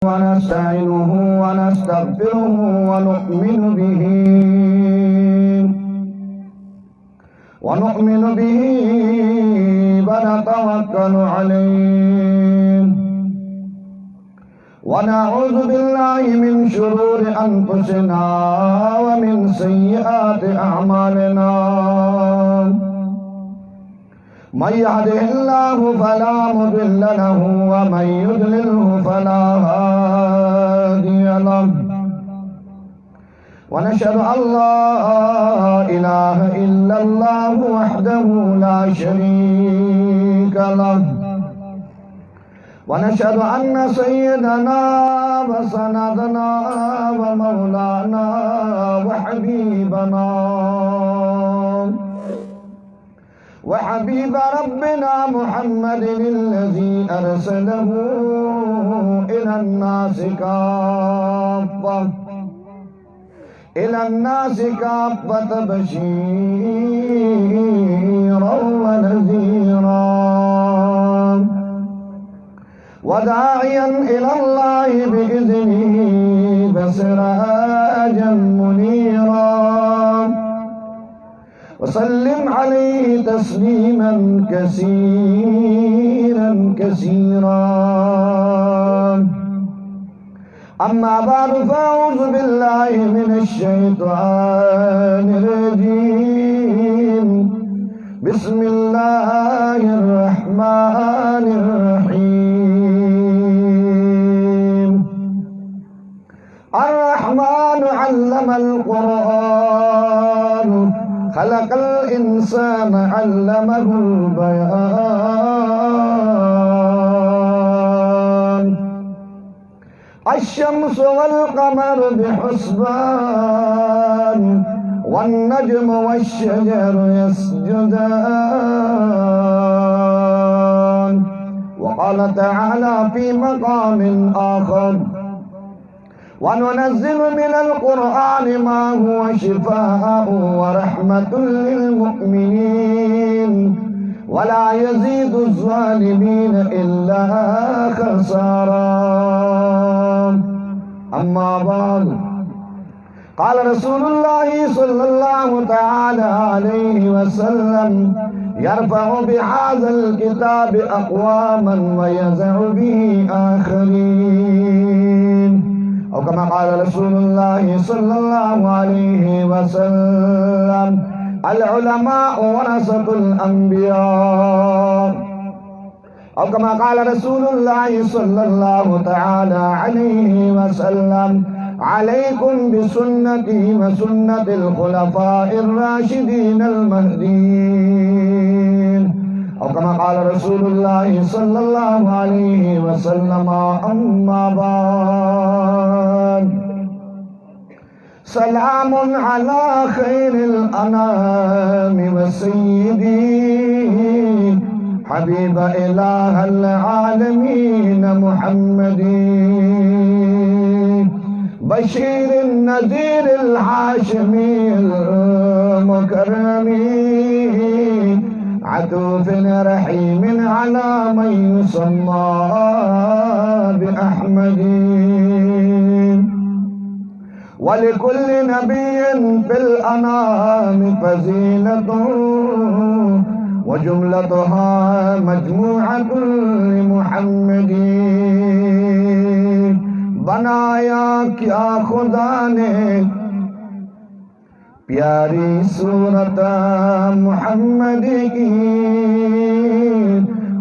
ونستعينه ونستغفره ونؤمن به ونتوكل عليه ونعوذ بالله من شرور أنفسنا ومن سيئات أعمالنا من يهده الله فلا مضل له ومن يضلله فلا هادي له ونشهد أن لا إله إلا الله وحده لا شريك له ونشهد أن سيدنا وسندنا ومولانا وحبيب ربنا محمد الذي أرسله إلى الناس كافة بشيرا ونذيرا وداعيا إلى الله بإذنه وسراجا منيرا وسلم عليه تسليما كثيرا أما بعد فأعوذ بالله من الشيطان الرجيم بسم الله الرحمن الرحيم الرحمن علم القرآن خلق الإنسان علمه البيان الشمس والقمر بحسبان والنجم والشجر يسجدان وقال تعالى في مقام آخر وننزل من القرآن ما هو شفاء ورحمة للمؤمنين ولا يزيد الظالمين إلا خسارا أما بعد قال رسول الله صلى الله تعالى عليه وسلم يرفع بهذا الكتاب أقواما ويزع به آخرين أو كما قال رسول الله صلى الله عليه وسلم العلماء ورثة الأنبياء أو كما قال رسول الله صلى الله تعالى عليه وسلم عليكم بسنتي وسنة الخلفاء الراشدين المهديين أو كما قال رسول الله صلى الله عليه وسلم أما بعد سلام على خير الأنام وسيدي حبيب إله العالمين محمد بشير النذير الهاشمي المكرم عطوف رحيم على من يسمى بأحمد ولكل نبي في الأنام فزينة وجملتها مجموعة لمحمد बनाया क्या खुदा ने प्यारी सूरत मोहम्मद की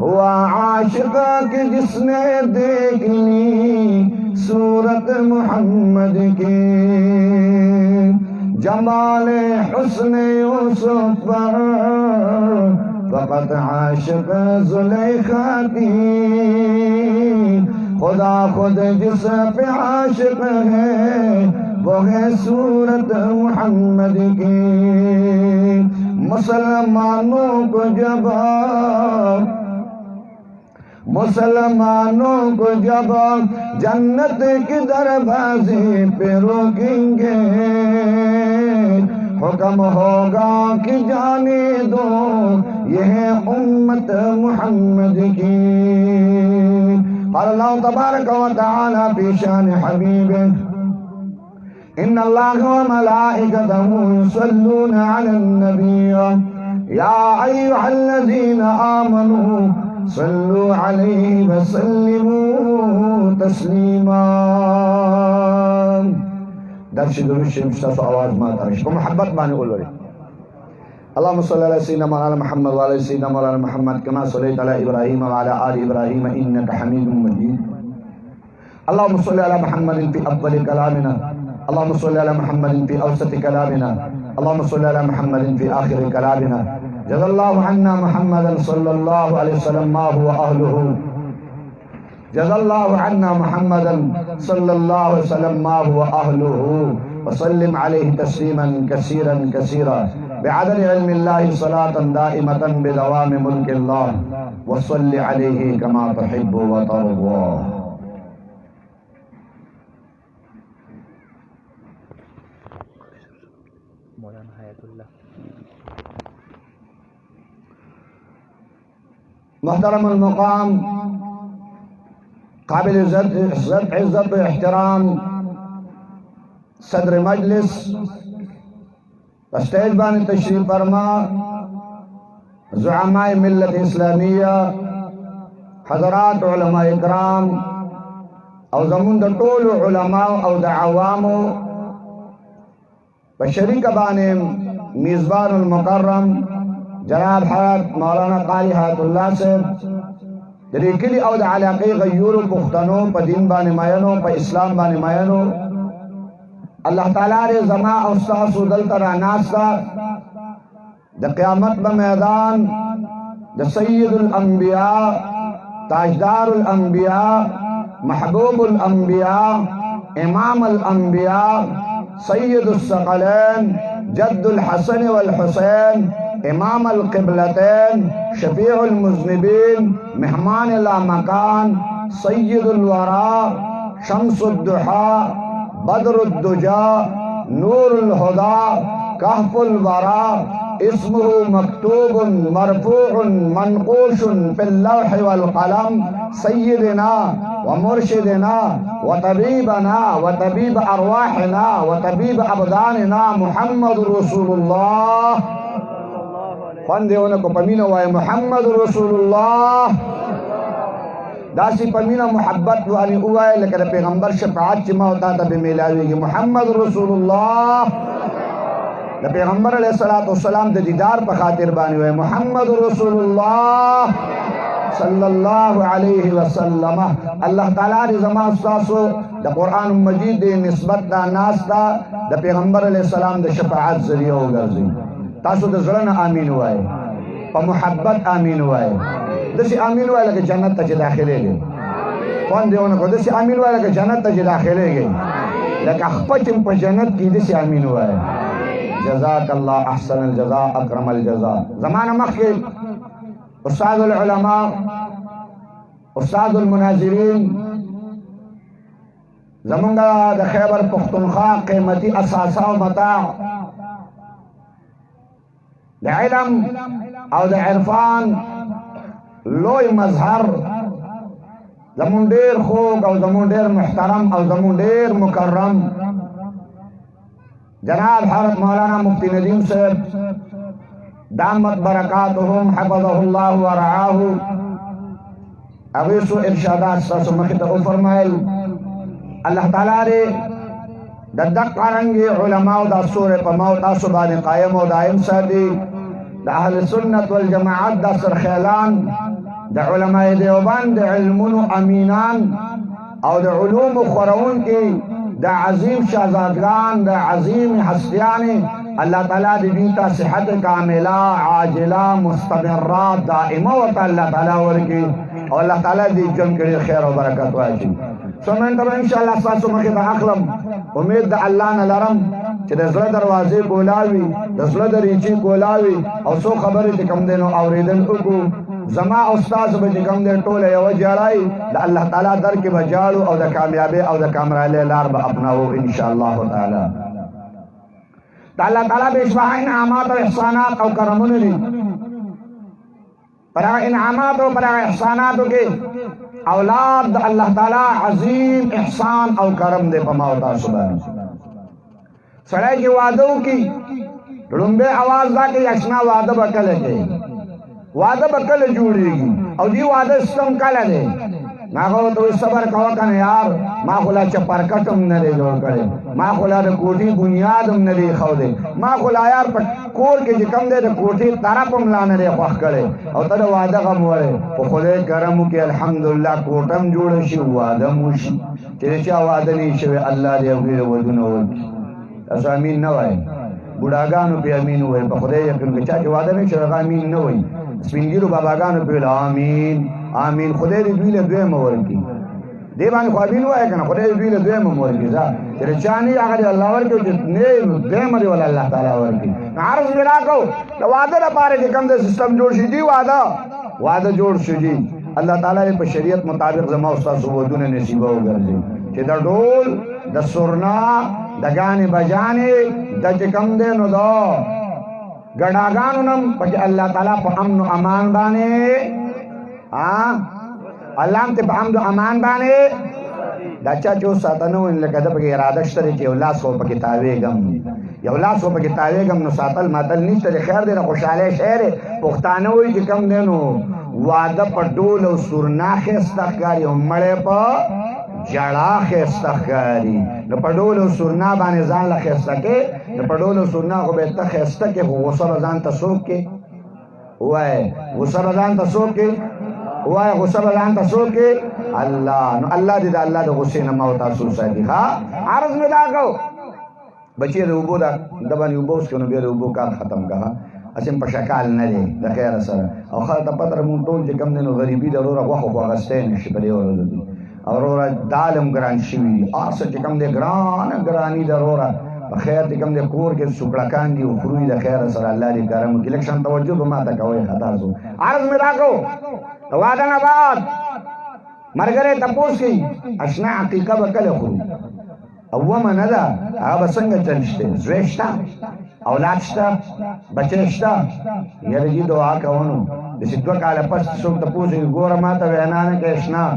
हुआ आशिक कि जिसने देख ली सूरत मोहम्मद की जमाले हुस्न यूसुफ पर फकत आशिक जुलेखा थी खुदा खुद जिस पे आशिक है वो है सूरत मोहम्मद की मुसलमानों को जब जन्नत के दरवाजे पे रोकेंगे हुक्म होगा कि जाने दो यह उम्मत मुहम्मद की। अल्लाह तबारक व तआला फी शान हबीब इन्नल्लाह व मलाइकतहु युसल्लूना अलन नबी या अय्युहल्लज़ीना आमनू सल्लू अलैहि व सल्लिमू तस्लीमा। दर्श दुरूद शरीफ से आवाज माता है मोहब्बत माने बोलो अल्लाहुम्मा सल्लि अला सय्यिदिना मौलाना मुहम्मद व अला सय्यिदिना मौलाना मुहम्मद कमा सल्लैता अला इब्राहीम व अला आलि इब्राहीम इन्नका हमीदुम मजीद। अल्लाहुम्मा सल्लि अला मुहम्मदिन फी अव्वलि कलामिना अल्लाहुम्मा सल्लि अला मुहम्मदिन फी औसति कलामिना अल्लाहुम्मा सल्लि अला मुहम्मदिन फी आखिरि कलामिना। जज़ल्लाहु अन्ना मुहम्मदन सल्लल्लाहु अलैहि वसल्लम मा हुवा अहलुहु जज़ल्लाहु अन्ना मुहम्मदन सल्लल्लाहु अलैहि वसल्लम मा हुवा अहलुहु व सल्लिम अलैहि तस्लीमन कसीरन कसीरा बिअदद इल्मिल्लाहि सलातन दाइमतन बिदवामि मुल्किल्लाह व सल्लि अलैहि कमा तुहिब्बु व तर्दा। मोहतरम मुकाम काबिल इज्जत एहतराम सदर मजलिस स्टेज बानी तशरीफ फरमा ज़ुआमाए मिल्लत इस्लामिया हज़रात उलमा इकराम और ज़मून द टोल उलमा और द अवामो बशरी कबाने मेज़बानुल मुकर्रम जनाब हज़रत मौलाना कारी हयातुल्लाह से दरीकिली और द इलाक़े गयूर पुख्तनो प दीन बाने मायनो प इस्लाम बाने मायनो अल्लाह ताला रे जमा उस्ताद सुदल तरा नास्ता द क़यामत ब मैदान द सय्यदुल अंबिया ताजदारुल अंबिया महबूबुल अंबिया इमामुल अंबिया सय्यदुस सकलैन जद्दुल हसन वल हुसैन इमाम अल क़िबलतैन शफीउल मुज़निबीन मेहमान ला मकान सय्यदुल वरा शम्सुद्दुहा बदरुद्दुजा नूरुल हुदा कहफुल वरा इस्मुहु मक्तूबुन मरफूउन मनकूशुन फिल लौहि वल क़लम सय्यिदना व मुर्शिदना व तबीबना व तबीब अरवाहिना व तबीब अबदानिना मुहम्मदुर रसूलुल्लाह। कौन देवना को पमीना वाए मुहम्मदुर रसूलुल्लाह। दासी पमीना मोहब्बत वाली हुआ लेकिन पैगंबर शफाअत जमा होता तब मिलावेगी मुहम्मदुर रसूलुल्लाह। पैगंबर अलैहिस्सलातु वस्सलाम दे दीदार पर खातिर बानी हुए मुहम्मदुर रसूलुल्लाह सल्लल्लाहु अलैहि वसल्लम। अल्लाह ताला रे जमा उस्तासो द कुरान मजीद दे निस्बत दा नास्ता द पैगंबर अलैहिस्सलाम दे शफाअत जरिया हो गर्जी तासो द ज़लन आमीन हुआ प मोहब्बत आमीन हुआ दसी आमीन हुआ लगे जन्नत तक दाखिलेगे। कौन देवना को दसी आमीन हुआ लगे जन्नत तक दाखिलेगे लेकिन अखपचम पर जन्नत की दसी आमीन हुआ है। जज़ाकल्लाह अहसनल जज़ा अकरमल जज़ा। ज़माना मख्के उस्तादुल उलमा उस्तादुल मुनाज़िरीन ज़मुंगा द खैबर पुख्तनख्वा क़ीमती असासा व मता द इल्म और द इरफान लोई मजहर ज़मुन डेर खूब और ज़मुन डेर मुहतरम और ज़मुन डेर मुकर्रम जनाब हज़रत मौलाना मुफ्ती नदीम साहब दामत बरकातुहुम हफ़ज़हुल्लाह व रआहु अगीसु इरशादात ससमखत फरमाइल अल्लाह ताला रे ददक करंगे उलमा दा सूर प मौत सुबान कायम व दायम सादी द अहल सुन्नत वल जमाअत दा सरखेलान द उलमा देवबंद इल्मुन अमीनान और द उलूम खुरऊन की द अजीम शहजादगान द अजीम हस्तियान अल्लाह ताला दीता सेहत कामिला आजिला मुस्तमर्रा दाइमा व अल्लाह ताला वर्की और अल्लाह ताला दी जम के खैर और बरकत वाजी। सोमन तब इंशाअल्लाह सासु मखे द अखलम उम्मीद द अल्लाह न लरम कि द ज़ल दरवाजे कोलावी द ज़ल दरीची कोलावी और सो खबर द कम देनो औरिदन उकु जमा उस्ताद बजे कम दे टोले व जड़ाई द अल्लाह ताला दर के बजाड़ो और द कामयाबी और द कामराले लार ब अपनाओ इंशाअल्लाह ताला। اللہ تعالیٰ بشبہ انعامات و احسانات او کرمون دی پر انعامات و پر احسانات کے اولاد اللہ تعالیٰ عظیم احسان او کرم دے پماوتا سبحان سڑے کی وعدوں کی رنبے آواز دا کہ اشنا وعدہ بکلے کے وعدہ بکلے جوڑی گی او دی وعدہ سم کلے دے ناغو تو صبر کوا کن یار ما خلا چپر کٹم نرے جوڑ کرے ما خلا دا کوٹی بنیادم نرے خو دے ما خلا یار پر کور کے جکم دے دا کوٹی طرفم لانے دے خوخ کرے او تا دا وعدہ غم ورے او خلے کرمو کہ الحمدللہ کوٹم جوڑ شی وعدہ موشی تیرے چا وعدہ نہیں شوے اللہ دے اگیر ودون ورکی ایسا امین نوائے بڑاگانو پہ امین ہوئے پا خدای یقین کہ چاچے وعدہ نہیں شوے امین نوئی سپنگیرو باباگانو پہ آمین آمین خدای دی دویل دوی مورکی دیبانی خوابین ہوا ہے کنا خدای دی دویل دوی مورکی زا تیرے چانی آگا دی اللہ ورکی جتنے دوی مری والا اللہ تعالیٰ ورکی عرض ملا کو وعدہ دا پارے کہ کم دے سسٹم جوڑ شی جی وعدہ جوڑ شی جی اللہ تعالیٰ نے پر شریعت مطابق زما استاد سبودون نصیبہ ہو گردے چی دا ڈول دا سرنا دا گانے بجانے دا چکم دے نو دا گڑاگانو نم پاکی اللہ تعالیٰ پا امن و امان بانے اللہ ہم تے پا امن و امان بانے دا چاچو ساتنو ان لکہ دا پاکی ارادشتر چی اولاس کو پاکی تاوے گم یا اولاس کو پاکی تاوے گم نو ساتل ماتل نیشتر خیر دے نا خوشحالے شہر پختانوی چکم دے نو وعدہ پا ڈول و سرنا خیستخ کاری مڑے پا جڑا خیستخ کاری نو پا ڈول و سرنا بانے زان لخیستہ کے نو پا ڈول و سرنا کو بیتا خیستہ کے غصر ازان تسوک کے ہوئے غصر ازان تسوک کے ہوئے غصر ازان تسوک کے اللہ نو اللہ دی دا اللہ دا غصے نماؤتا سوسا دی خواہ عرض میں دا کو بچی دا اوبو دا دبانی اوبو اس کے نو بیر اوبو کار ختم کہا اسم پا شکال نلے دا خیر سر او خواهد پتر مون طول چه کم دنو غریبی دا رورا وخو خو اغسطین شپلی ورد دی او رورا دالم گران شوی دی آسا چه کم دے گرانی دا رورا خیر دی کم دے کور کے سکڑکان دی و خروی دا خیر سر اللہ دی کرم کی لکشن توجہ بما تا کوئی خطا سو عرض میں راکو وعدن آباد مرگرے تپوس کی اشنا عقیقہ بکل خرو اوما ندا آبا سنگ چلشتے زویشتا اولادشتا بچشتا یہ رجی دعا کونو جسی دو کالا پس سوک تپوسی گورا ماتا وینانا کے اشنا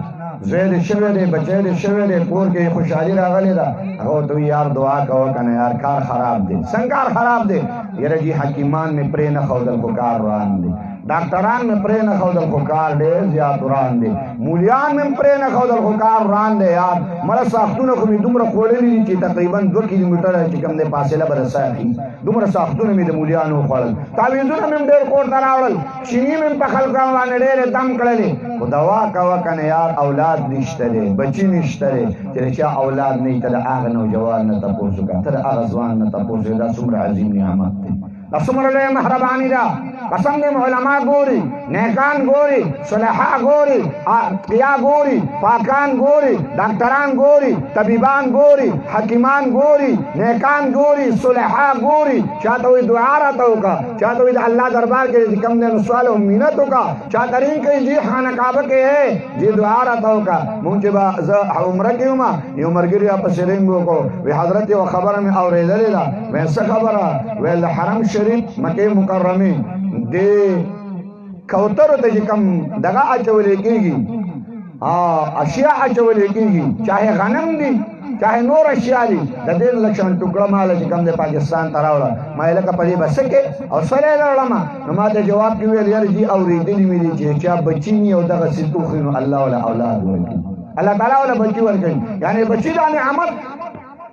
زوید شوی دے بچے دے شوی دے پور کے خوشحالی را غلی دا اگو تو یار دعا کہو کنا یار کار خراب دے سنکار خراب دے یہ رجی حکیمان میں پرین خودل کو کار ران دے ڈاکٹران میں پرین خودل کو کار دے زیادہ ران دے مولیان میں پرین خودل کو کار ران دے یار مرا ساختون کو بھی دمرا کھولے لی چی تقریباً 2 کلومیٹر ہے چکم دے پاسلہ برسا ہے دمرا ساختون میں دے مولیانو خوڑل تاویزون میں دیر کوٹ تراؤڑل چینی میں پخل کروانے دیر دم کڑلے دعا کوا کنے یار اولاد نشترے بچی نشترے تیرے چا اولاد نہیں تر آغا نوجوان نہ تپوسو کا تر آغا زوان نہ تپوسو دا سمر عظیم نعمت تے سمر لے محربانی دا قسم دے علماء گوری نیکان گوری صلحاء گوری قیاء گوری پاکان گوری ڈاکٹران گوری طبیبان گوری حکیمان گوری نیکان گوری صلحاء گوری چاہتا ہوئی دعا رہتا ہوگا چاہتا ہوئی اللہ دربار کے کم دے نسوال امینت ہوگا چاہتا رہی کہ جی خانہ کعبہ کے ہے جی دعا رہتا ہوگا مونچے با عمرہ کی ہما یہ عمر گری آپ سرنگو کو وی حضرت و خبر میں اور ادھر دا ویسا خبرہ وی حرم شریف مکہ مکرمی دے کوتر تے کم دگا اچولے کی گی اشیاء اچولے کی گی چاہے غنم دی چاہے نور اشیاء دی دین لکشن ٹکڑا مالا کم دے پاکستان تراوڑا مائلہ کا پلی بسکے اور سلے لڑما نماتے جواب کی ویل یار جی اوری دلی میری چاہے چاہ بچی نہیں ہوتا کہ ستو خینو اللہ والا اولاد ورکی اللہ تعالیٰ والا بچی ورکی یعنی بچی دا نعمت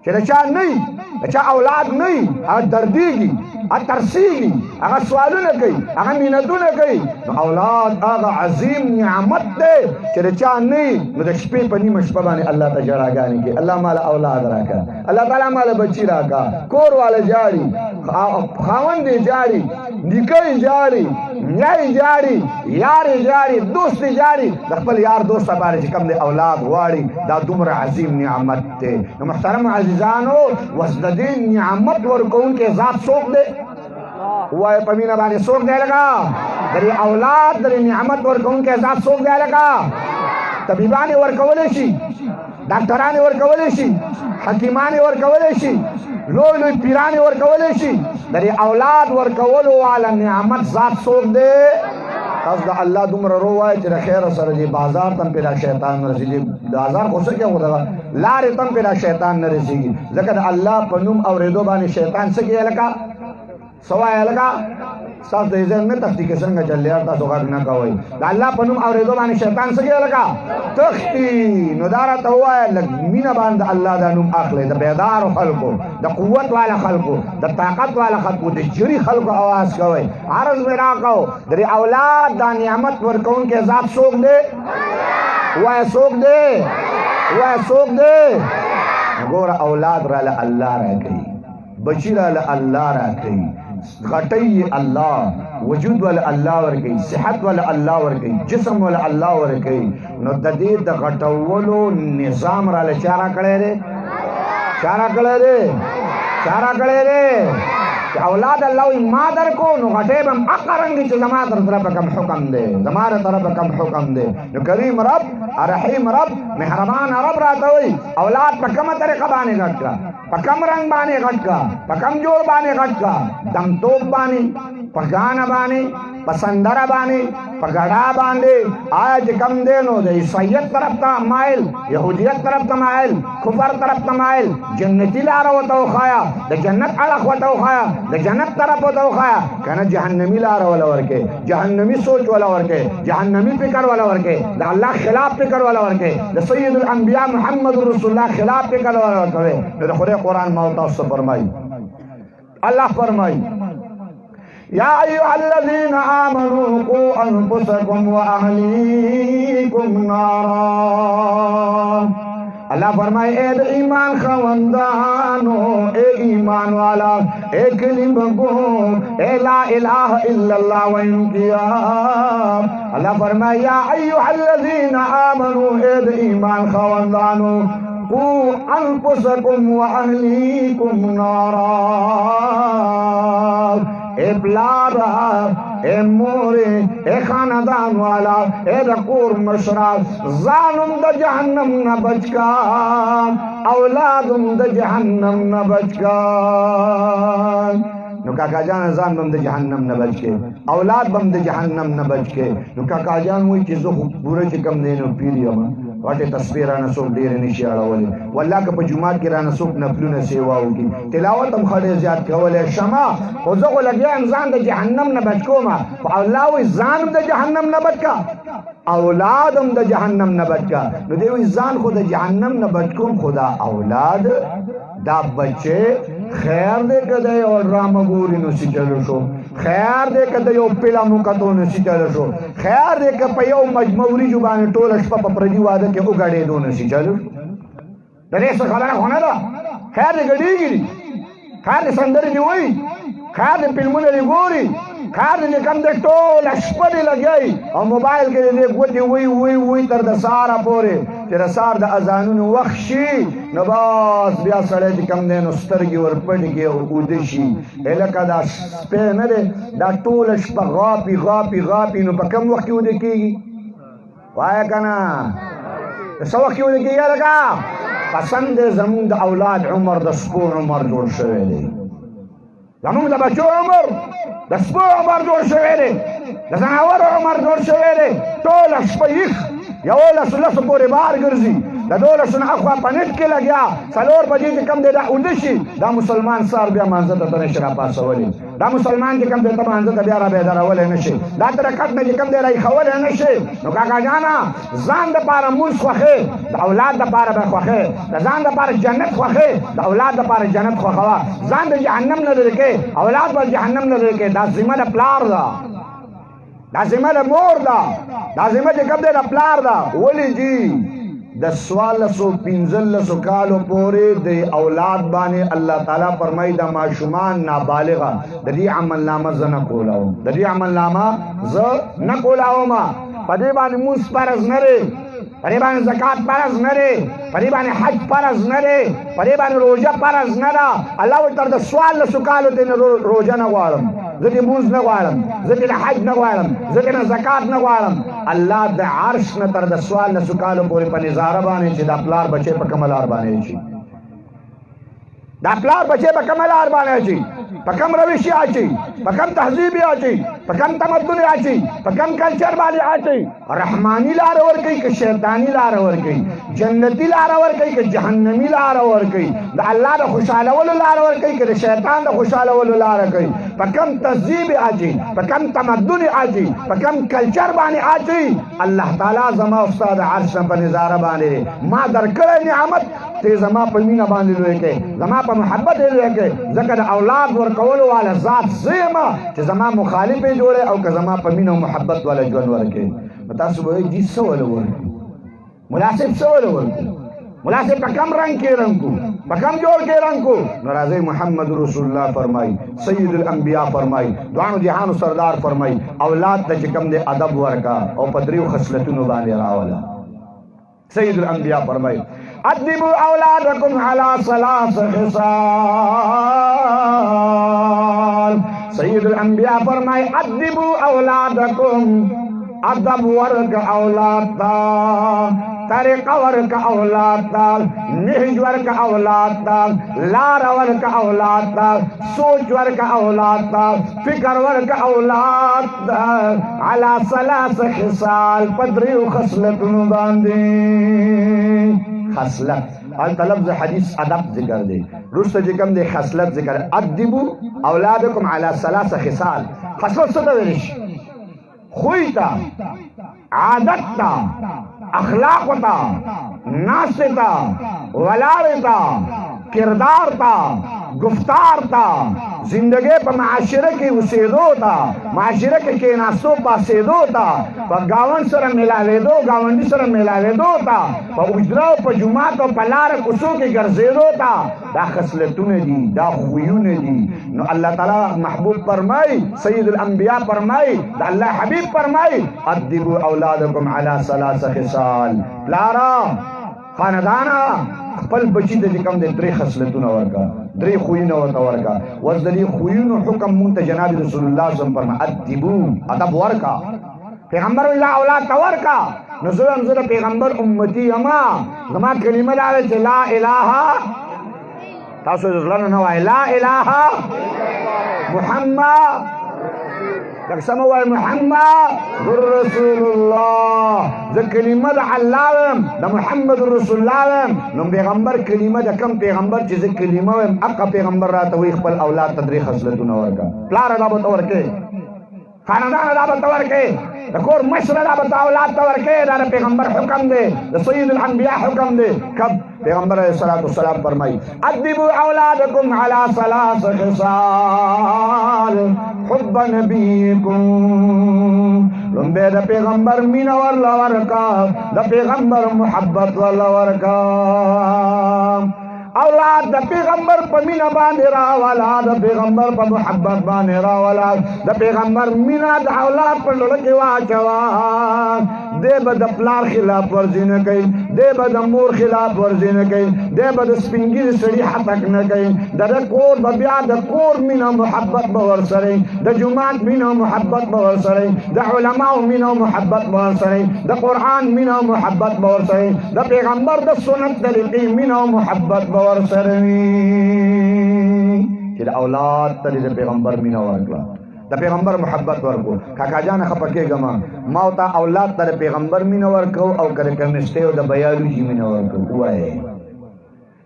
چاہے چاہ نہیں چاہ اولاد نہیں اگر دردی گی اگر ترسی گی اگر سوالو نہ کئی اگر مینتو نہ کئی اولاد اگر عظیم نعمت دے چلے چاہ نہیں مجھے شپے پنی مشپبانے اللہ تا جڑا گانے کے اللہ مالا اولاد رکھا اللہ تعالیٰ مالا بچی رکھا کور والا جاری خاون دے جاری نکائی جاری نیائی جاری یاری جاری دوستی جاری دخبل یار دوستا بارے کم دے اولاد واری دا دمر عظیم نعمت تے محترم عزیزانو وزدین نعمت ورکون کے ذات سوک دے ہوا ہے پمینہ بانے سوک دے لگا دری اولاد دری نعمت ورکون کے ذات سوک دے لگا طبیبانے ورکولے شی ڈاکٹرانے ورکولے شی حکیمانے ورکولے شی لوی لوی پیرانی ورکولی شي د دې اولاد ورکولو والا نعمت ذات څوک دی تاسو د الله دومره رو وایئ چې د خیر سره دې بازار ته هم پې دا شیطان نه رسېږي بازار خو څه کې خو د لارې ته هم پې دا شیطان نه رسېږي ځکه د الله په نوم اورېدو باندې شیطان څه کوي لکه څه وایه لکه ستاسو د ذهن نه تښتي که څنګه چل یار تاسو غږ نه کوئ د الله په نوم اورېدو باندې شیطان څه کوي لکه تښتي نو دا راته ووایه لږ مینه باندې د الله دا نوم اخلئ د بیدارو خلکو د قوت والا خلکو د طاقت والا خلکو د جري خلکو آواز کوئ عرض مې راکړو د دې اولاد دا نعمت ورکوونکی ذات څوک دی وایه څوک دی وایه څوک دی ګوره اولاد راله الله راکوي بچی راله الله راکوي غټي الله وجود ول الله ورکي صحت ول الله ورکي جسم ول الله ورکي نو د دې د غټولو نظام را لچارا کړي دي چارا کړي دي اولاد الله ما درکو نو غټه بم اقرنګ چې زما تر طرف کم حکم دی زما تر طرف کم حکم دی نو کریم رب رحیم رب مهربان رب راته وي اولاد په کومه طریقه باندې غټ کا په کوم رنگ باندې غټ کا په کوم جوړ باندې غټ کا دم توپ باندې په غانا باندې په سندره باندې په غړا باندې آیا چې کم دی نو د عیسایت طرف ته مایل یهودیت طرف ته مایل کفر طرف ته مایل جنتی لار وته وخایا د جنت اړه وته وخایا د جنت طرف وته وخایا کنه جهنمی لار ولا ورکه جهنمی سوچ ولا ورکه جهنمی فکر ولا ورکه د الله خلاف فکر ولا ورکه د سید الانبیاء محمد رسول الله خلاف فکر ولا ورکه د خدای قرآن ما تاسو فرمای الله فرمای یا ایها الذین آمنوا قوا انفسکم واهلیکم نارا اللہ فرمائے اے ایمان خواندانو اے ایمان والا اے کلمہ گو اے لا الہ الا اللہ وانکیا اللہ فرمائے یا ایوہ الذین آمنوا اے ایمان خواندانو قوا انفسکم واہلیکم نارا اے پلارا اے مورے اے خاندان والا اے رکور مشرا ظالم دا جہنم نہ بچکا اولادم دا جہنم نہ بچکا نو کاکا جان ځان بم د جهنم نه بچ کې اولاد بم د جهنم نه بچ کې نو کاکا جان وایي چې زه خو پوره چې کم دی نو پیر یم واټې تصویر رانه څوک ډېرې نشي اړولی والله که په جومات کې رانه څوک نفلونه سیوا وکړي تلاوت هم ښه ډېر زیات کولی شمه خو زه خو لګیا یم ځان د جهنم نه بچ کومه خو الله وایي ځان هم د جهنم نه بچ کا اولاد هم د جهنم نه بچ کا نو دی وایي ځان خو د جهنم نه بچ کوم خو دا اولاد دا بچه خیر دے کدے اور رامگوری نو سی چلو شو خیر دے کدے یو پیلا مکتو نو سی چلو شو خیر دے کپا یو مجموری جو بانے ٹول اشپا پا پردی وادہ کے اگڑے دو نو سی چلو در ایسا خبر ہونا دا خیر دے گڑی گیری خیر دے سندری نیوئی خیر دے پلمون لی گوری خیر دے کم دے ٹول اشپا دے لگئی اور موبائل کے دے گوٹی وی تر دا سارا پورے تیرا سار دا ازانون وخشی نباس بیا سڑے دی کم دے نو سترگی ور پڑ کے اودشی ایلکا دا سپے ندے دا ٹول اشپا غاپی نو پا کم وقت کی اودے کی گی وایا کنا سو وقت کی اودے کی گیا لگا پسند زمون دا اولاد عمر دا سپور عمر جوڑ شوے دے زمون دا بچو عمر دا سپور عمر جوڑ شوے دے دا زناور عمر جوڑ شوے دے ٹول اشپا یخ یا لس پورے بار گرزی دا دولس اخوا پنٹ کے لگیا سلور بجی کے کم دے دا اودشی دا مسلمان سار بیا منزد تنش را پاسا ولی دا مسلمان کے کم دے تا منزد بیا را بیدارا ولی نشی دا ترکت نے کم دے رائی خولی نشی نو کاکا جانا زان دا پارا موز خوخی دا اولاد دا پارا بے خوخی دا زان دا پارا جنت خوخی دا اولاد دا پارا جنت خوخوا زان دا جہنم ندرکے اولاد با جہنم ندرکے دا زمہ دا پلار دا دا ذمہ دا مور دا ذمہ چې کم دی دا پلار دا ولی جی د 1415 کالو پورې د اولاد باندې الله تعالی فرمایي دا ماشومان نابالغه د دې عمل نامه زه نه کولاوم د دې عمل نامه زه نه کولاوم په دې باندې موږ فرض نه لري په دې باندې زکات فرض نه لري په دې باندې حج فرض نه لري په دې باندې روزه فرض نه ده الله وی تر د 14 کالو دې روزه نه غواړم زه دې مونځ نه غواړم زه دې حج نه غواړم زه دې زکات نه غواړم الله د عرش نه تر د 14 کالو پورې په نظاره باندې چې د پلار بچي په کملار باندې شي دا پلار بچې په کومه لار باندې اچي، په کوم روش یې اچي، په کوم تهذیب یې اچي، په کوم تمدن یې اچي، په کوم کلچر باندې اچي. رحماني لار ورکوي که شیطاني لار ورکوي، جنتي لار ورکوي که جهنمي لار ورکوي، د الله د خوشحالولو لار ورکوي که د شیطان د خوشحالولو لار کوي، په کوم تهذیب یې اچي، په کوم تمدن یې اچي، په کوم کلچر باندې اچي. الله تعالی زما استاد عرش په نظاره باندې ما درکړی نعمت ته زما په مینه باندې لوی کې، زما په محبت یې لوی کې، ځکه د اولاد ورکولو والا ذات زه یم چې زما مخالف یې جوړی او که زما په مینه او محبت والا ژوند ورکوي. نو تاسو به وایئ جي څه وله ورکړو، مناسب څه وله ورکړو، مناسب په کم رنګ کې رنګ کو، په کم جوړ کې رنګ کو. نو راځئ محمد رسول الله فرمایي، سید الانبیاء فرمایي، دوانو جهانو سردار فرمایي اولاد ته چې کوم دی ادب ورکا او په دریو خصلتونو باندې راوله. سید الانبیاء فرمایي ادبوا اولادکم علی ثلاث خصال. سید الانبیاء فرمایي ادبوا اولادکم، ادب ورک اولاد تا، طریقہ ورک اولاد تا، نهج ورک اولاد تا، لار ورک اولاد تا، سوچ ورک اولاد تا، فکر ورک اولاد تا، علی ثلاث خصال پدریو خصلتونو باندې. خصلت هلته لفظ حدیث ادب ذکر دی، رسته چې کوم دی خصلت ذکر. ادبو اولادکم علی ثلاث خصال. خصلت څه ته ویل شي؟ خوی تا، عادت تا، اخلاق تا، ناس تا، ولار تا، کردار تا، گفتار تا، زندگی په معاشره کې اوسېدو تا، معاشره کې کېناستو پاسېدو تا، په ګاونډ سره میلاوېدو، ګاونډي سره میلاوېدو تا، په اجرا او په جومات او په لاره کوڅو کې ګرځېدو تا. دا خصلتونه دي، دا خویونه دي. نو الله تعالی محبوب فرمایي، سید الانبیاء فرمایي، د الله حبیب فرمایي ادبوا اولادکم علی ثلاث خصال. پلارا خاندانا خپل بچی ته کوم د درې خصلتونه ورکا، درې خویونه ورته ورکا. اوس د دې خویونو حکم مونږ ته جناب رسول الله صلی الله علیه وسلم فرمایي ادبوا، ادب ورکا. پیغمبر ویلا اولاد ته ورکا. نو زه هم زه د پیغمبر امتی اما زما کلمه دا ده چې لا اله، تاسو زړه نه وایي لا اله محمد، لکه سم وایي محمد رسول الله. زه کلمه د الله ویم، د محمد رسول الله ویم. نو پیغمبر کلمه د کم پیغمبر چې زه کلمه ویم هغه پیغمبر راته وایي خپل اولاد ته درې خصلتونه ورکړه. پلار دا به ته ورکړې، خاندان دا به ته ورکړې، د کور مشر دا به ته اولاد ته ورکړې. دا د پیغمبر حکم دی، د سید الانبیاء حکم دی. کب پیغمبر علیہ الصلوۃ والسلام فرمائی ادبوا اولادکم علی ثلاث خصال حب نبیکم. لنبے دا پیغمبر مینا والا ورکا، دا پیغمبر محبت والا ورکا. اولاد د پیغمبر په مینا باندې راولا، د پیغمبر په محبت باندې راولا، د پیغمبر مینا د اولاد په لړ کې واچوا. دی به د پلار خلاف ورزي نه کوي، دی به د مور خلاف ورزي نه کوي، دی به د سپین ږیري سړي حتک نه کوي. د کور به بیا د کور مینا محبت به ورسره، د جومات مینا محبت به ورسره، د علماو مینا محبت به ورسره، د قرآن مینا محبت به ورسره، د پیغمبر د سنت طریقې مینا محبت به ورسره وي. چې د اولاد ته د پیغمبر مینا ورکړه، د پیغمبر محبت ورکو. کاکا جان خپه کېږم، ما ته اولاد ته د پیغمبر مینا ورکو او که کمیسټري او د بیالوجي مینا ورکو. وایي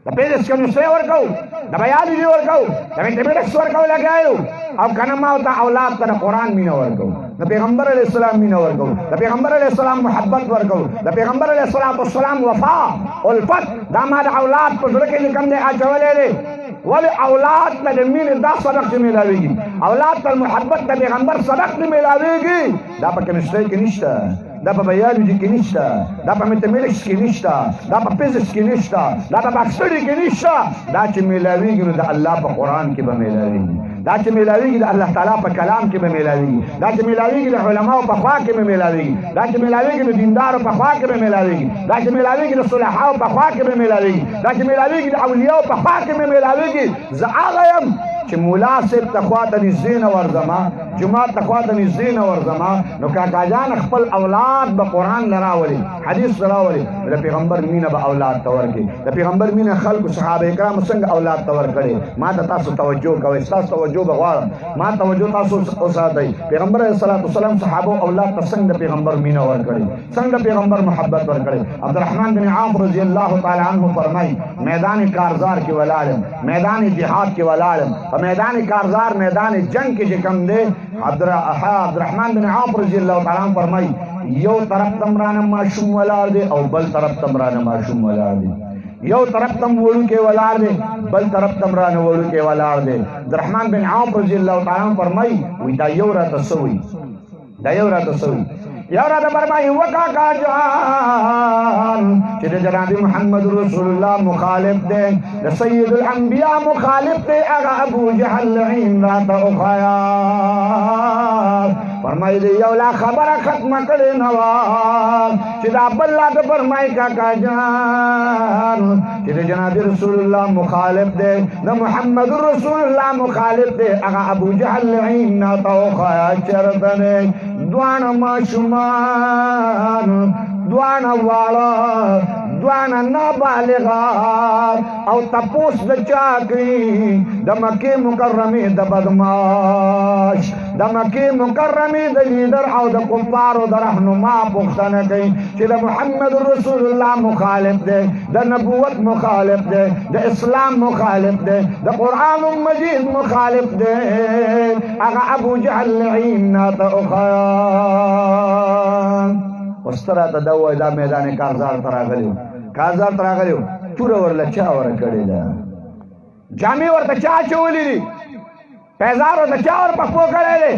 د فزیکس کمیسټري ورکو، د بیالوجي ورکو، د میتھمیټکس ورکو لګایو. او کنه ما ته اولاد ته د قرآن مینا ورکو، د پیغمبر علیہ السلام مینا ورکو، د پیغمبر علیہ السلام محبت ورکو، د پیغمبر علیہ السلام وفا الفت. دا ما د اولاد په زړه کې کوم دی اچولی دی. ولی اولاد ته د مینې دا سبق چې میلاویږي، اولاد ته محبت د پیغمبر سبق نه میلاویږي. دا په کمیسټري کې نشته، دا په بیالوجي کې نشته، دا په میتھمیټکس کې نشته، دا په فزیکس کې نشته، دا په باکسټري کې نشته. دا چې میلاویږي نو د الله په قرآن کې به میلاویږي، دا چې میلاویږي د الله تعالی په کلام کې به میلاویږي، دا چې میلاویږي د علماو په خوا کې به میلاویږي، دا چې میلاویږي د دیندارو په خوا کې به میلاویږي، دا چې میلاویږي د صلحاو په خوا کې به میلاویږي، دا چې میلاویږي د اولیاءو په خوا کې به میلاویږي. زه هغه یم چې مولا صاحب تخوا ته نږدې نه ورځما جمعه تخوا ته نږدې نه ورځما نو کاکا جان خپل اولاد به قرآن لراولي حدیث لراولي د پیغمبر مینه به اولاد ته ورکړي د پیغمبر مینه خلکو صحابه کرام څنګه اولاد ته ورکړي ما ته تاسو توجه کوئ تاسو توجه به غواړم ما توجه تاسو وساتئ پیغمبر علیه الصلاۃ والسلام صحابه اولاد ته څنګه پیغمبر مینه ورکړي څنګه پیغمبر محبت ورکړي عبدالرحمن بن عوف رضی الله تعالی عنہ فرمای میدان کارزار کې ولاړم میدان جهاد کې ولاړم په میدان کارزار میدان جنگ کې چې کوم دی عبدالرحمن بن عوف رضی الله تعالی عنہ فرمای یو طرف تمرانه ماشوم ولاړ دی او بل طرف تمرانه ماشوم ولاړ دی یو طرف تم وړو کې ولاړ دی بل طرف تمرانه وړو کې ولاړ دی عبدالرحمن بن عوف رضی الله تعالی عنہ فرمای وی دا یو راته سوی یا را فرمای وکاکا جان چې د جناب محمد رسول الله مخالف دی د سید الانبیاء مخالف دی هغه ابو جهل لعین راته وخایا فرمای دی یو لا خبره ختمه کړې نه وه چې دا بل راته فرمای کاکا جان چې د جناب رسول الله مخالف دی د محمد رسول الله مخالف دی هغه ابو جهل لعین راته وخایا چېرته دی دوانه ماشومان دوانه واړه دوانه نابالغان او تپوس د چا کوي د مکې مکرمې د بدماش د مکې مکرمې د لیډر او د کفارو د رهنما پوښتنه کوي چې د محمد رسول الله مخالف دی د نبوت مخالف دی د اسلام مخالف دی د قرآن مجید مخالف دی هغه ابو جهل لعین ته وخیان وستره ته دا وای دا میدان کارزار ته راغلیو توره ورله چا ورکړې ده جامې ورته چا اچولې دي پیزار ورته چا ور پخپو کړی دی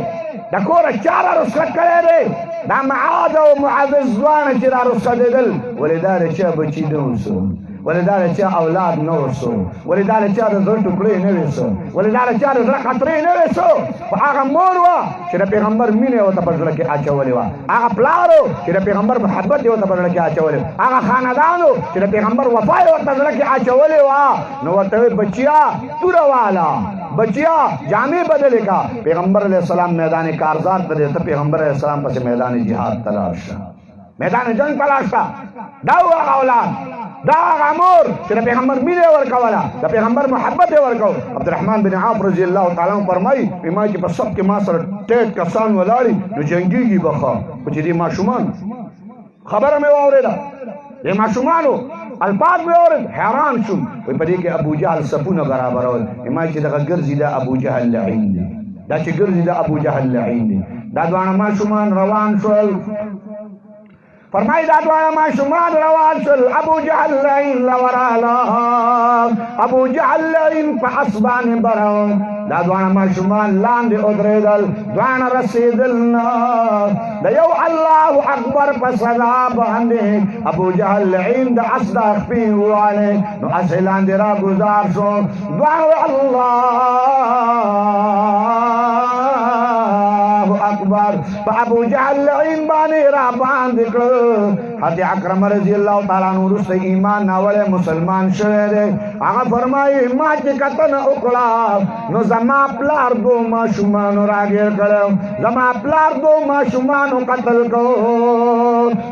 د کوره چا را رخصت کړی دی دا معاذ او معزز ځوانه چې را رخصتېدل ولې دا د چا بچي نه اوسو ولې دا د چا اولاد نه اوسو ولې دا د چا د زړه ټوکړې نه ویسو ولې دا د چا د زړه خطرې نه ویسو خو هغه مور وه چې د پیغمبر مینه یې ورته په زړه کې اچولې وه هغه پلار و چې د پیغمبر محبت یې ورته په زړه کې اچولې وه هغه خاندان و چې د پیغمبر وفا یې ورته زړه کې اچولې وه نو ورته وایي بچیا توره والا بچیا جامې بدلې کا پیغمبر علیه السلام میدان کارزار ته دی ته پیغمبر علیه السلام پسې میدان جهاد تلاش شه میدان جنگ تلاش کا دا هغه اولاد دا هغه مور چې د پیغمبر مینه یې ورکوله د پیغمبر محبت یې ورکو عبدالرحمن بن عوف رضی الله تعالی عنہ فرمایي ما چې په صف کې ما سره ټیټ کسان ولاړي نو جنګېږي به ښه خو چې دې ماشومان خبره مې واورېده دې ماشومانو الفاظ مې واورېد حیران شوم وایي په دې کې ابو جهل صفونه برابرول ما چې دغه ګرځي دا ابو جهل لعین دی دا چې ګرځي دا ابو جهل لعین دی دا دواړه ماشومان روان شول فرمای دا دواړه ماشومان روان شول ابو جهل لعین لوراله ابو جهل لعین په اسبان برو دا دواړه ماشومان لاندې ودرېدل دواړه رسېدل نه د یو الله اکبر په صدا باندې ابو جهل لعین د اس د خپې ووالی نو اس یې لاندې راګزار شو دواړه الله اکبر په ابو جهل لعین باندې را باندې کړه حضرت اکرم رضی الله تعالی عنہ وروسته ایمان ناوړی مسلمان شوی دی هغه فرمایي ما چې کتنه وکړه نو زما پلار دو ماشومانو راګیر کړو زما پلار دو ماشومانو قتل کو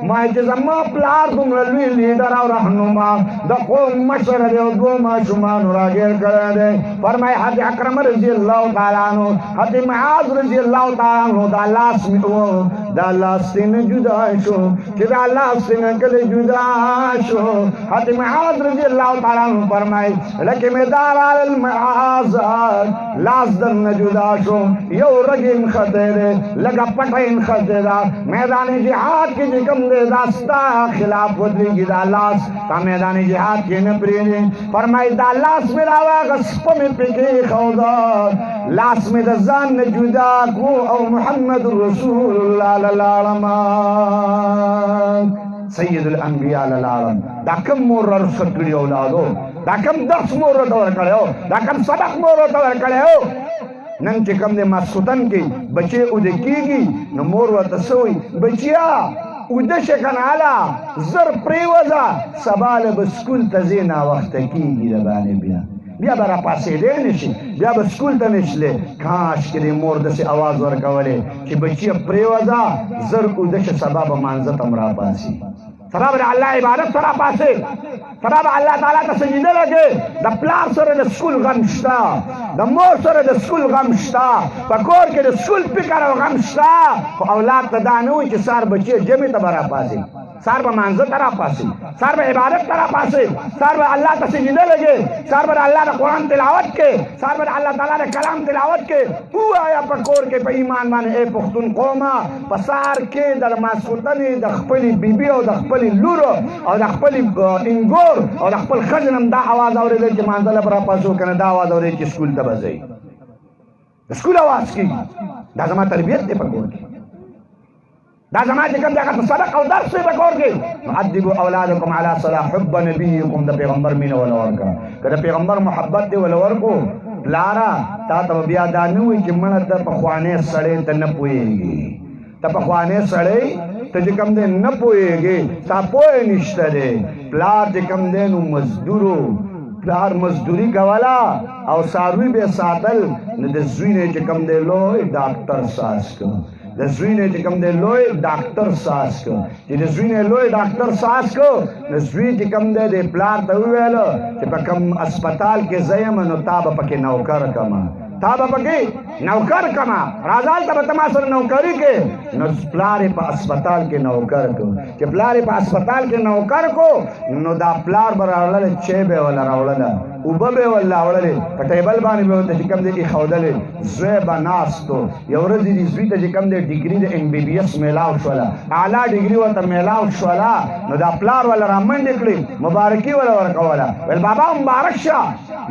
ما چې زما پلار دومره لوی لیډر او رهنما د قوم مشر دی او دو ماشومانو راګیر کړی دی فرمایي حضرت اکرم رضی الله تعالی عنہ حضرت معاذ رضی الله تعالی عنہ دا لاس څنګه جدا شو چې دا لاس څنګه جدا شو حضرت معاذ رضی الله تعالی عنہ فرمایي لکه مدار المعاذ لاس درنه جدا شو یو رګین خطره لګا پټین خطره میدان جهاد کې کوم دې داستا خلاف ودرېږي دا لاس تا میدان جهاد کې نه پرېږدي فرمایي دا لاس مې راواغست په مې پکې خودا لاس مې د ځان نه جدا کو او محمد رسول الله للعالم سید الانبیاء للعالم دا کم مور رخصت کړي اولادو دا کم درس مور ورته ورکړی دا کم سبق مور ورته کړی نن چې کوم دی ماسخوتن کې بچې اوده کېږي نو مور ورته څه وایي بچیا اوده شه که نه هله زر پرېوځه سبا له به سکول ته ځې ناوخته کېږي د باندې بیا بیا به راپاڅېدی نه شي بیا به سکول ته نه شلې کاش کې دې مور داسې اواز ورکولی چې بچیه پرېوځه زر اوده شه سبا به مانځه ته م راپاڅي سبا به د الله عبادت ته راپاڅې سبا به الله تعالی ته سجده لګې د پلار سره د سکول غم شته د مور سره د سکول غم شته په کور کې د سکول فکر او غم شته خو اولاد ته دا نه وایي چې سار بچیه جمعې ته به راپاڅي سار به مانځه ته راپاڅي سار به عبادت ته راپاڅي سار به الله ته سجده لګې سار به د الله د قرآن تلاوت کې سار به د الله تعالی د کلام تلاوت کې ووایه په کور کې په ایمان باندې ای پښتون قومه په سار کې د ماسخوتنې د خپلې بیبي او د خپلې لور او د خپلې انګور او د خپل ښځې نه دا اواز اورېدل چې مانځه له به راپاڅو که نه دا اواز اورېد چې سکول ته به ځئ د سکول اواز کېږي دا زما تربیت دی په کور کې دا زما چې کوم دی هغه صدق او درس دی په کور کې ادبوا اولادکم علی صلاح حب نبیکم د پیغمبر مینه وله ورکړه که د پیغمبر محبت دی وله ورکړو پلاره تا ته بیا دا نه وایي چې مړه ته پخوانی سړی ته نه پوهېږي ته پخوانی سړی ته چې کوم دی نه پوهېږي تا پوهې نشته دی پلار چې کوم دی نو مزدورو پلار مزدوری کوله او څاروي به ساتل نو د زوی نه چې کوم دی لوی ډاکټر ساز کړ د زوی نه چې کوم دی لوی ډاکټر ساز کړ چې د زوی نه لوی ډاکټر ساز کړ نو زوی چې کوم دی د پلار ته وویل چې په کوم اسپتال کې زه یم نو تا به پکې نوکر کړم تا به پکې نوکر کما راځه هلته به ته ما سره نوکري کې نو پلار یې په اسپتال کې نوکر کړو چې پلار یې په اسپتال کې نوکر کړو نو دا پلار به راوړلی چای به یې وله راوړله اوبه به یې ول راوړلې په ټیبل باندې به ورته چې کوم دی ایښودلې زوی به ناستو یو ورځ دې زوی ته چې کوم دی ډګري د ایم بي بي ایس میلاو شوله اعلی ډګري ورته میلاو شوله نو دا پلار وله رامنډې کړې مبارکي وله ورکوله ویل بابا مبارک شه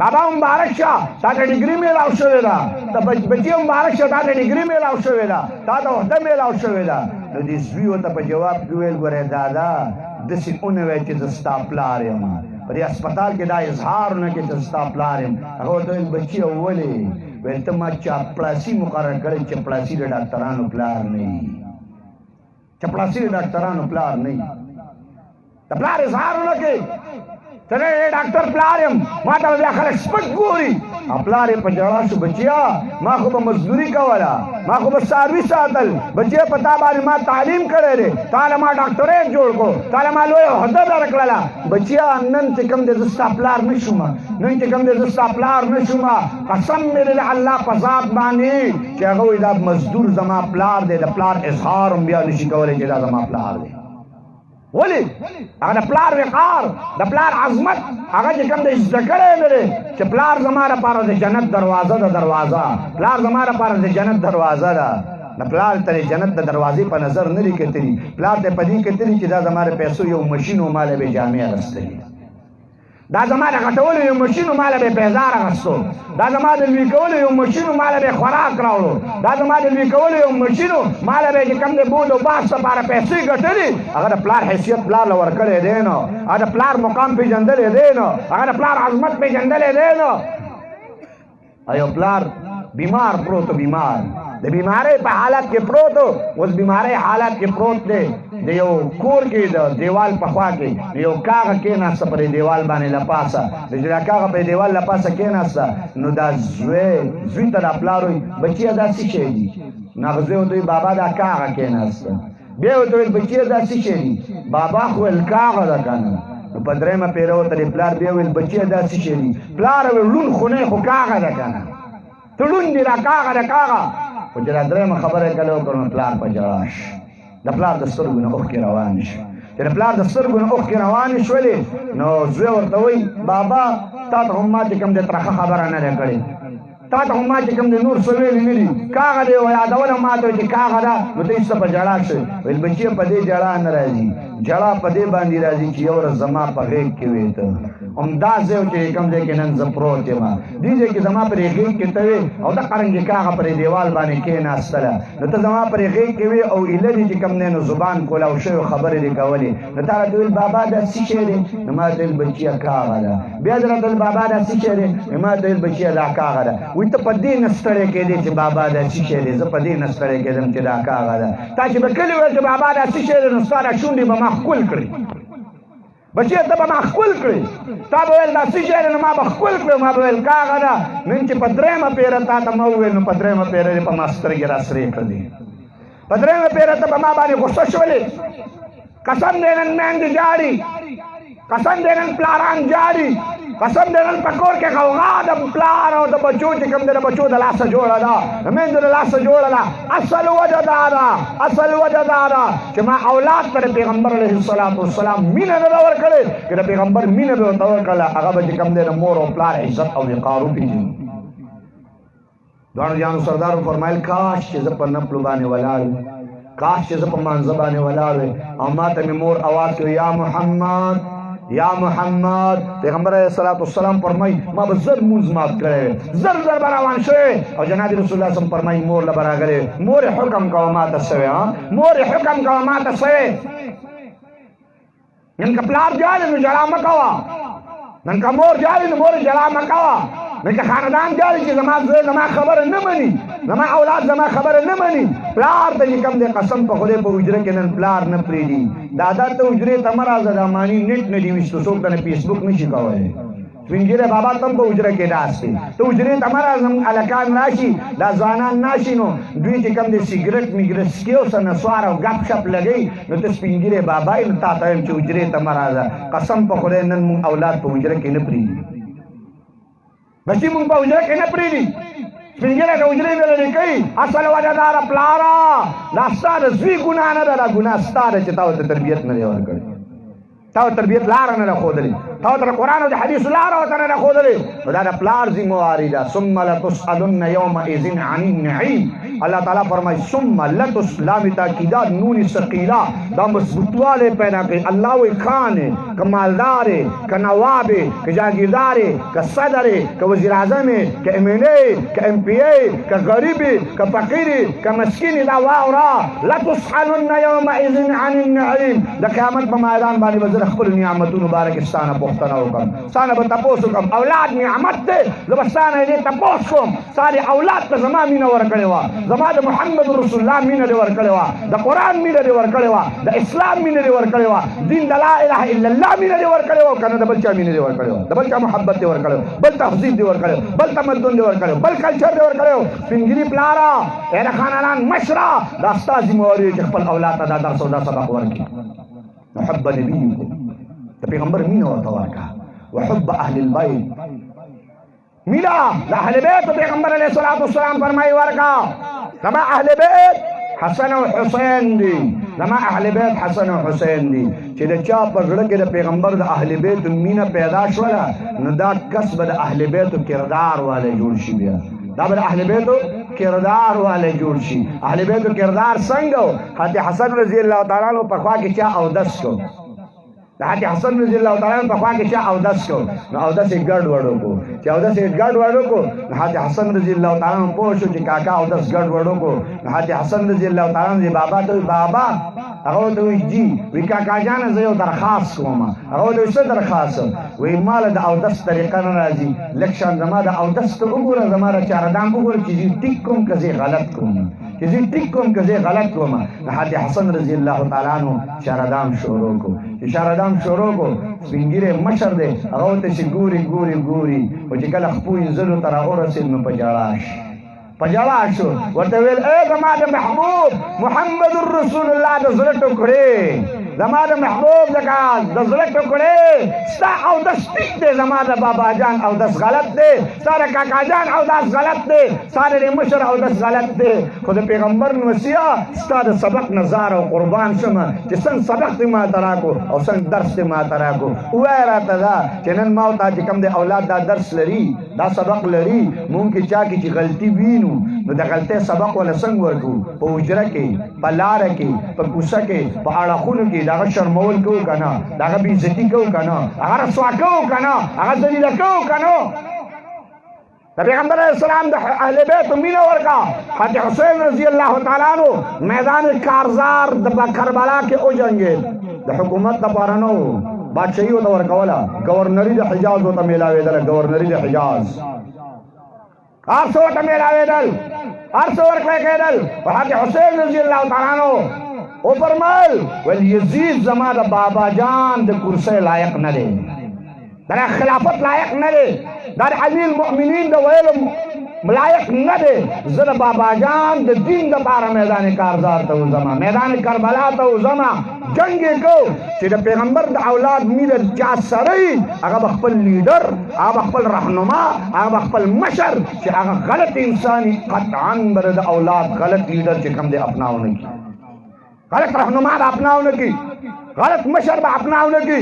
بابا مبارک شه تا ته ډګري میلاو شوې ده د بچي مبارک شه تا ته ډګري میلاو شوې ده تا ته عهده میلاو شوې ده نو دې زوی ورته په جواب کې ویل ګورې دادا داسې ونه وایه چې زه ستا پلار یم په دې اسپتال کې دا اظهار نه کې چې ستا پلار یم هغه ورته ویل بچیه ولې ویل ته ما چاپړاسي مقرر کړی چپړاسي د ډاکټرانو پلار نه وي چپړاسي د ډاکټرانو پلار نه وي د پلار اظهار نه کې ته نه ډاکټر پلار یم ما ته بیا خلک سپک ګوري پلار یې په ژړا شو بچیا ما خو به مزدوري کوله ما خو به څاروي ساتل بچیا په تا باندې ما تعلیم کړی دی تا له ما ډاکټریټ جوړ کړو تا له ما لویه عهده درکړله بچیا نن چې کوم دی زه ستا پلار نه شوم نن چې کوم دی زه ستا پلار نه شوم قسم مې دی د الله په ذات باندې چې هغه وایي دا مزدور زما پلار دی د پلار اظهار هم بیا نشي کولی چې دا زما پلار دی ولی هغه د پلار وقار د پلار عظمت هغه چې کوم دی زده کړی نه دی چې پلار زما لپاره د جنت دروازه ده دروازه پلار زما لپاره د جنت دروازه ده د پلار ته د جنت د دروازې په نظر نه دي کتلي پلار ته په دې کتلي چې دا زما د پیسو یو مشین و ما له به جامې اخیستلي دا زما د غټولو یو مشین و ما له به پیزار اخیستو دا زما د لوی کولو یو مشین و ما له به خوراک راوړو دا زما د لوی کولو یو مشین و ما له به چې کوم دی بود او باس لپاره پیسې ګټلي هغه د پلار حیثیت پلار له ورکړی دی نو هغه د پلار مقام پېژندلی دی نو هغه د پلار عظمت پېژندلی دی نو ایو پلار بیمار پروت بیمار د بیماری په حالت کې پروت اوس بیماری حالت کې پروت دی د یو کور کې د دیوال په خوا کې یو کاغه کېناسته پرې دیوال باندې لپاسه د چې دا کاغه پرې دیوال لپاسه کېناسته نو دا زوی ته دا پلار وایي بچیه دا څه شی دي نو هغه زوی ورته وایي بابا دا کاغه کېناسته بیا ورته ویل بچیه دا څه شی دي بابا خو ویل کاغه ده که نه نو په درېیمه پیره ورته پلار بیا ویل بچیه دا څه شی دي پلار ویل لون خونی خو کاغه ده که نه ته لون دي دا کاغه ده کاغه خو چې دا درېیمه خبره یې کله وکړو نو پلار په ژړا شو د پلار د سترګو نه اوښکې روانې شوې چې د پلار د سترګو نه اوښکې روانې شولې نو زوی ورته وایي بابا تا ته هم ما چې کوم دی ترخه خبره نه ده کړې تا ته هم ما چې کوم دی نور څه ویلي نه دي کاغه دی یادوله ما ته چې کاغه ده نو ته هېڅ په ژړا شوې ویل بچیه په دې ژړا نه راځي ژړا په دې باندې راځي چې یو ورځ زما په غېږ کې وې ته همدا ځای چې کوم ځای کې نن زه پروت یم دې ځای کې زما پرې غېږ کې ته وې او دا قرنګې کاغه پرې دیوال باندې کېناستله نو ته زما پرې غېږ کې وې او ایله دې چې کوم دی نو زبان کولاو شوې خبرې دې کولې نو تا راته ویل بابا دا څه شی دی نو ما ته ویل بچیه کاغه ده بیا دې راته ویل بابا دا څه شی دی نو ما ته ویل بچیه دا کاغه ده وایي ته په دې نه ستړی کېدې چې بابا دا څه شی دی زه په دې نه ستړی کېدم چې دا کاغه ده تا چې به کلي ویل چې بابا دا څه شی دی نو ستا دا شونډې به ما ښکل کړي بچی ته به ما خپل کړې تا به ویل دا څه شی دی نو ما به خپل کړې ما به ویل کاغه ده نن چې په درېیمه پیره تا ته ما وویل نو په درېیمه پیره یې په ما سترګې را سرې کړلې په درېیمه پیره ته په ما باندې غصه شولې قسم دی نن میندې جاړي قسم دی نن پلاران جاړي قسم دی نن په کور کې غوغا د پلار او د بچو چې کوم دی د بچو د لاسه جوړه ده د میندو د لاسه جوړه ده اصل وجه دا ده چې ما اولاد ته د پیغمبر علیه السلام مینه نه ده ورکړې که د پیغمبر مینه به ورته ورکړله هغه به چې کوم دی د مور او پلار عزت او وقار وپېژني دواړو جانو سردارو فرمایل کاش چې زه په نفلو باندې ولاړ کاش چې زه په مانځه باندې ولاړ او ما ته مې مور اواز کړ یا محمد پیغمبر علیه السلام فرمای ما به زر مونځ مات کړی زر به روان شوی او جناب رسول الله صم فرمای مور له به راغلی مور حکم کوه ما ته شوی مور حکم کوه ما ته شوی نن که پلار جاړي نو ژړا مه کوه نن که مور جاړي نو مور ژړا مه کوه نن که خاندان جاړي چې زما زوی زما خبره نه مني زما اولاد زما خبره نه مني پلار ته چې کوم دی قسم په خدای په حجره کې نن پلار نه پرېږدي دادا ته حجرې ته مه راځه دا ماني نیټ نه دي ویشتو څوک ته نه فیسبوک نه شي کولی سپین ږیری بابا ته هم په حجره کې ناست دی ته حجرې ته مه راځه هلکان راشي دا ځوانان ناشي نو دوی چې کوم دی سګرټ میګرټ څکي او څه نسوار او ګپ شپ لګوي نو ته سپین ږیری بابا یې نو تا ته وایم چې حجرې ته مه راځه قسم په خدای نن مونږ اولاد په حجره کې نه پرېږدي بچی مونږ په حجره کې نه پرېږدي سپین ږیری د حجرې نه لرې کوي اصل وجه داره پلاره دا ستا د زوی ګناه نه ده دا ګناه ستا ده چې تا ورته تربیت نه دی ورکړی تا ورته تربیت لاره نه ده ښودلې تا ورته د قرآن او د حدیثو لاره ورته نه ده ښودلې نو دا د پلار ذمواري ده ثم لتسألن یومئذ عن النعیم اللہ تعالیٰ فرمائے ثم لتسلامی تاکیدات نون ثقیلہ دا مضبوطوالے پیدا کرے اللہ وہ خان ہے کہ مالدار ہے کہ نواب ہے کہ جاگیردار ہے کہ صدر ہے کہ وزیر اعظم ہے کہ ایم این اے کہ ایم پی اے کہ غریب ہے کہ فقیر ہے کہ مسکین دا واورا لتسألن یومئذ عن النعیم دا قیامت په میدان باندې وزر خپل نعمتونو بارکستانه پوښتنه وکړم ستانه به تپوس وکړم اولاد نعمت دی زه به ستانه دې تپوس کوم ستا دې اولاد ته زما مینه ورکړې وه زما د محمد رسول الله مینه دې ورکړې وه د قرآن مینه دې ورکړې وه د اسلام مینه دې ورکړې وه دین د لا اله الا الله مینه دې ورکړې وه که نه د بل چا مینه دې ورکړې وه د بل چا محبت دې ورکړې وه بل تهذیب دې ورکړې وه بل تمدن دې ورکړې وه بل کلچر دې ورکړې وه سپین ږیري پلاره ای د خانانان مشره دا ستا ذمواري چې خپل اولاد ته دا درس او دا سبق ورکړي محب نبیکم د پیغمبر مینه ورته ورکړه وحب اهل البیت مینه د اهل بیت پیغمبر علیه السلام فرمایي ورکړه زما اهل بیت حسن او حسین دی زما اهل بیت حسن او حسین دی چې د چا په زړه کې د پیغمبر د اهل بیت مینه پیدا شوله نو دا کسب د اهل بیت کردار والی جوړ شي بیا دا به د اهل بیتو کردار والی جوړ شي اهل بیتو کردار څنګه و حضرت حسن رضی الله تعالی عنہ په خوا کې چا اودس کو د حضرت حسن رضی الله تعالی عنہ په خوا کې چا اودس کو نو اودس یې ګډ وډو کو چې اودس یې ګډ وډو کو نو حضرت حسن رضی الله تعالی عنہ پوه شو چې کاکا اودس ګډ وډو کو نو حضرت حسن رضی الله تعالی عنہ بابا ته بابا هغه ته وی جی وی کاکا جان زه یو درخواست کوم هغه ته څه درخواست وی مال د اودس طریقه نه راځي لکشان زما د اودس ته وګوره زما د چاردام وګوره چې ټیک کوم کزي غلط کوم چې زه ټیک کوم کزي غلط کوم حضرت حسن رضی الله تعالی عنہ چاردام شروع کو شاردام شروع کو سپین ږیری مشر دی هغه ته چې ګوري او چې کله خپل زلو تر اورسید نو په جړا شو ورته ویل اے زما د محبوب محمد رسول الله د زړه ټوکړې زما د محبوب د زړه ټوکړې ستا اودس ټیک دی زما د بابا جان اودس غلط دی ستا د کاکا جان اودس غلط دی ستا د مشر اودس غلط دی خو د پیغمبر نوسیه ستا د سبق نظار او قربان شمه چې څنګه سبق دې ماته راکو او څنګه درس دې ماته راکو ووایه راته دا چې نن ما او تا چې کوم د اولاد دا درس لري دا سبق لري مونږ کې چا کې چې غلطي وینو نو د غلطۍ سبق ولا څنګه ورکو په حجره کې په لاره کې په کوڅه کې په اړخونو کې دغه شرمول کوو که نه دغه بېعزتي کوو که نه هغه رسوا کوو که نه هغه ذلیله کوو که نه د پیغمبر علیه السلام د اهل بیتو مینه ورکړه حضرت حسین رضی الله تعالی عنہ میدان کارزار د کربلا کې وجنګېد د حکومت دپاره نه و بادشاهي ورته ورکوله ګورنري د حجاز ورته میلاوېدله ګورنري د حجاز هر څه ورته میلاوېدل هر څه ورکړی کېدل حضرت حسین رضی الله تعالی عنہ او فرمایل ول یزید زما د بابا جان د کرسی لایق نه دی دا خلافت لایق نه دی دا امیر المؤمنین د ویلو لایق نه دی زه د بابا جان د دین دپاره میدان کارزار ته وځم میدان کربلا ته وځم جنګ یې کو چې د پیغمبر د اولاد مینه چا سره وي هغه به خپل لیډر هغه به خپل رهنما هغه به خپل مشر چې هغه غلط انسان قطعا به د اولاد غلط لیډر چې کوم دی اپناو نه کي غلط رهنما به اپناو نه کي غلط مشر به اپناو نه کي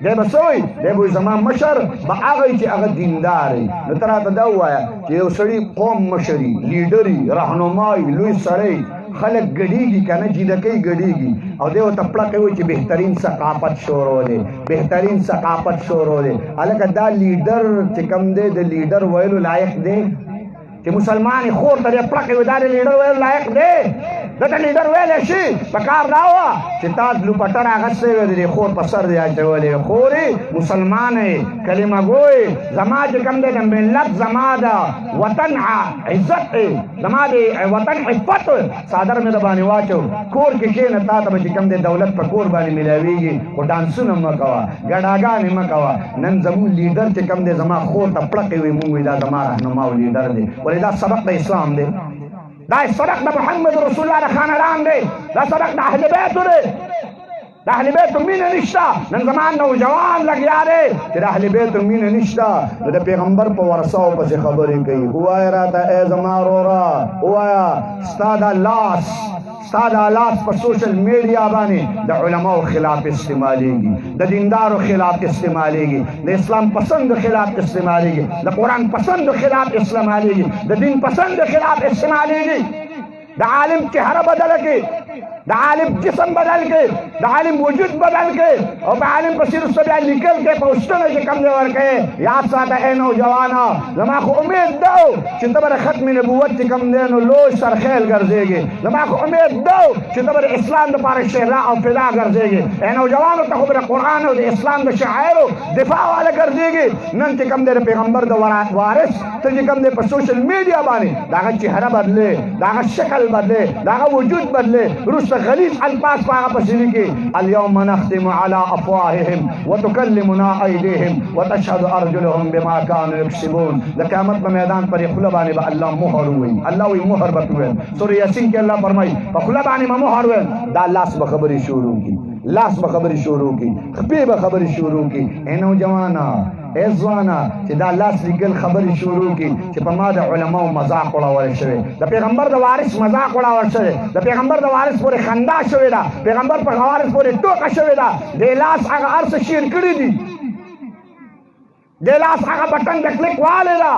دی به څه وایي دی به زما مشر به هغه وي چې هغه دیندار وي نو ته راته دا ووایه چې یو سړي قوم مشر وي لیډر وي رهنما وي لوی سړی خلق ګډیږي که نه جیدکۍ ګډیږي او دی ورته پړقې وایي چې بهترین ثقافت شروع دی بهترین ثقافت شروع دی هلکه دا لیډر چې کوم دی د لیډر ویلو لایق دی چې مسلمان خور ته دی پړقې وي دا د لیډر ویلو لایق دی دته لیډر ویلی شي په کار دا وه چې تا لوپټر اخیستی وی د خور په سر دی اچولی خورې مسلمانې کلمه ګوی زما چې کوم دی د ملت زما د وطن عزت زما د وطن عفت څادر مې د باندې واچو کور کې کښېنه تا ته به چې کوم دی دولت په کور باندې میلاویږي خو ډانسونه مه کوه ګډاګانې مه کوه نن زموږ لیډر چې کوم دی زما خور ته پړقې وي مونږ وایي دا زما رهنما او لیډر دی ولې دا سبق د اسلام دی دا سبق د محمد رسول الله د خاندان دی دا سبق د اهل بیتو دی د اهل بیتو مینه نشته نن زمان نوجوان لګیا دی چې د اهل بیتو مینه نشته نو د پیغمبر په ورثاو پسې خبرې کوي ووایه راته ای زما وروره ووایه ستا دا لاس ستا دا لاس په سوشل میډیا باندې د علماو خلاف استعمالیږي د دیندارو خلاف استعمالیږي د اسلام پسند خلاف استعمالیږي د قرآن پسند خلاف استعمالیږي د دین پسند خلاف استعمالیږي د عالم چهره بدل کړي د عالم جسم بدل کړي د عالم وجود بدل کړي او په عالم په سیر بیا لیکل کې پوسټونه چې کم دی ورکوي یاد ساته ای نوجوانا زما خو امید ده چې ته به د ختم نبوت چې کم دی نو لوی سرخیل ګرځېږي زما خو امید ده چې ته به د اسلام دپاره شهدا او فدا ګرځېږي ای نوجوانو ته خو به د قرآن او د اسلام د شعایرو دفاع واله ګرځېږي نن چې کم دی د پیغمبر د وارث ته چې کم دی په سوشل میډیا باندې د هغه چهره بدلې د هغه شکل بدلې د هغه وجود بدلې وروسته غلیظ الفاظ په هغه پسې لیکي اليوم نختم على افواههم وتكلمنا ايديهم وتشهد ارجلهم بما كانوا يكسبون د قیامت په میدان پر خوله باندې به الله مهر وایي الله وایي مهر به وایي سورہ یاسین کې الله فرمایي په خوله باندې به مهر وایي دا لاس به خبرې شروع کی لاس به خبرې شروع کی خپې به خبرې شروع کی ای نوجوانا ای ځوانا چې دا لاس لیکل خبرې شروع کی چې په ما د علماو مذاق اړول شوی د پیغمبر د وارث مذاق اړول شوی د پیغمبر د وارث پورې خندا شوې ده پیغمبر په وارث پورې ټوکه شوې ده د لاس هغه هر څه شیر کړي دي د لاس هغه بټن د کلیک والی ده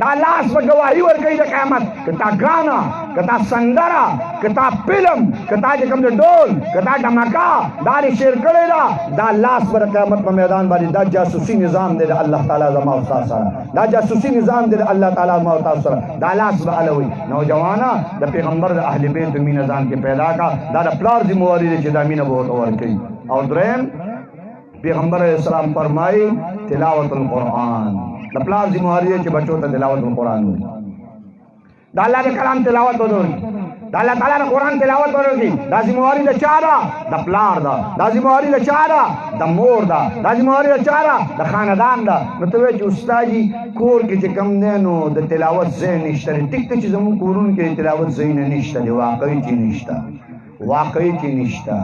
دا لاس به ګواهي ورکوي د قیامت که تا ګانا که تا سندره که تا فلم که تا چې کوم د ډول که تا ډمکا دا دې شیر کړې ده دا لاس به د قیامت په میدان باندې دا جاسوسي نظام دی د الله تعالی زما او ستا سره دا جاسوسي نظام دی د الله تعالی زما او تاسو سره دا لاس به هله وي نوجوانا د پیغمبر د اهل بیت مینه ځان کې پیدا کا دا د پلار ذمواري دی چې دا مینه به ورته ورکوي او دریم پیغمبر علیہ السلام فرمائی تلاوت القرآن د پلار ذمواري چې بچو ته تلاوت القرآن وي د الله د کلام تلاوت وکړي د الله تعالی د قرآن تلاوت وکړي دا ذمواري د چا ده د پلار ده دا ذمواري د چا ده د مور ده دا ذمواري د چا ده د خاندان ده نو ته وایې چې استادجي کور کې چې کم دی نو د تلاوت ځای نشته دی ټیک ته چې زموږ کورونو کې تلاوت ځایونه نشته دی واقعي چې نشته واقعي چې نشته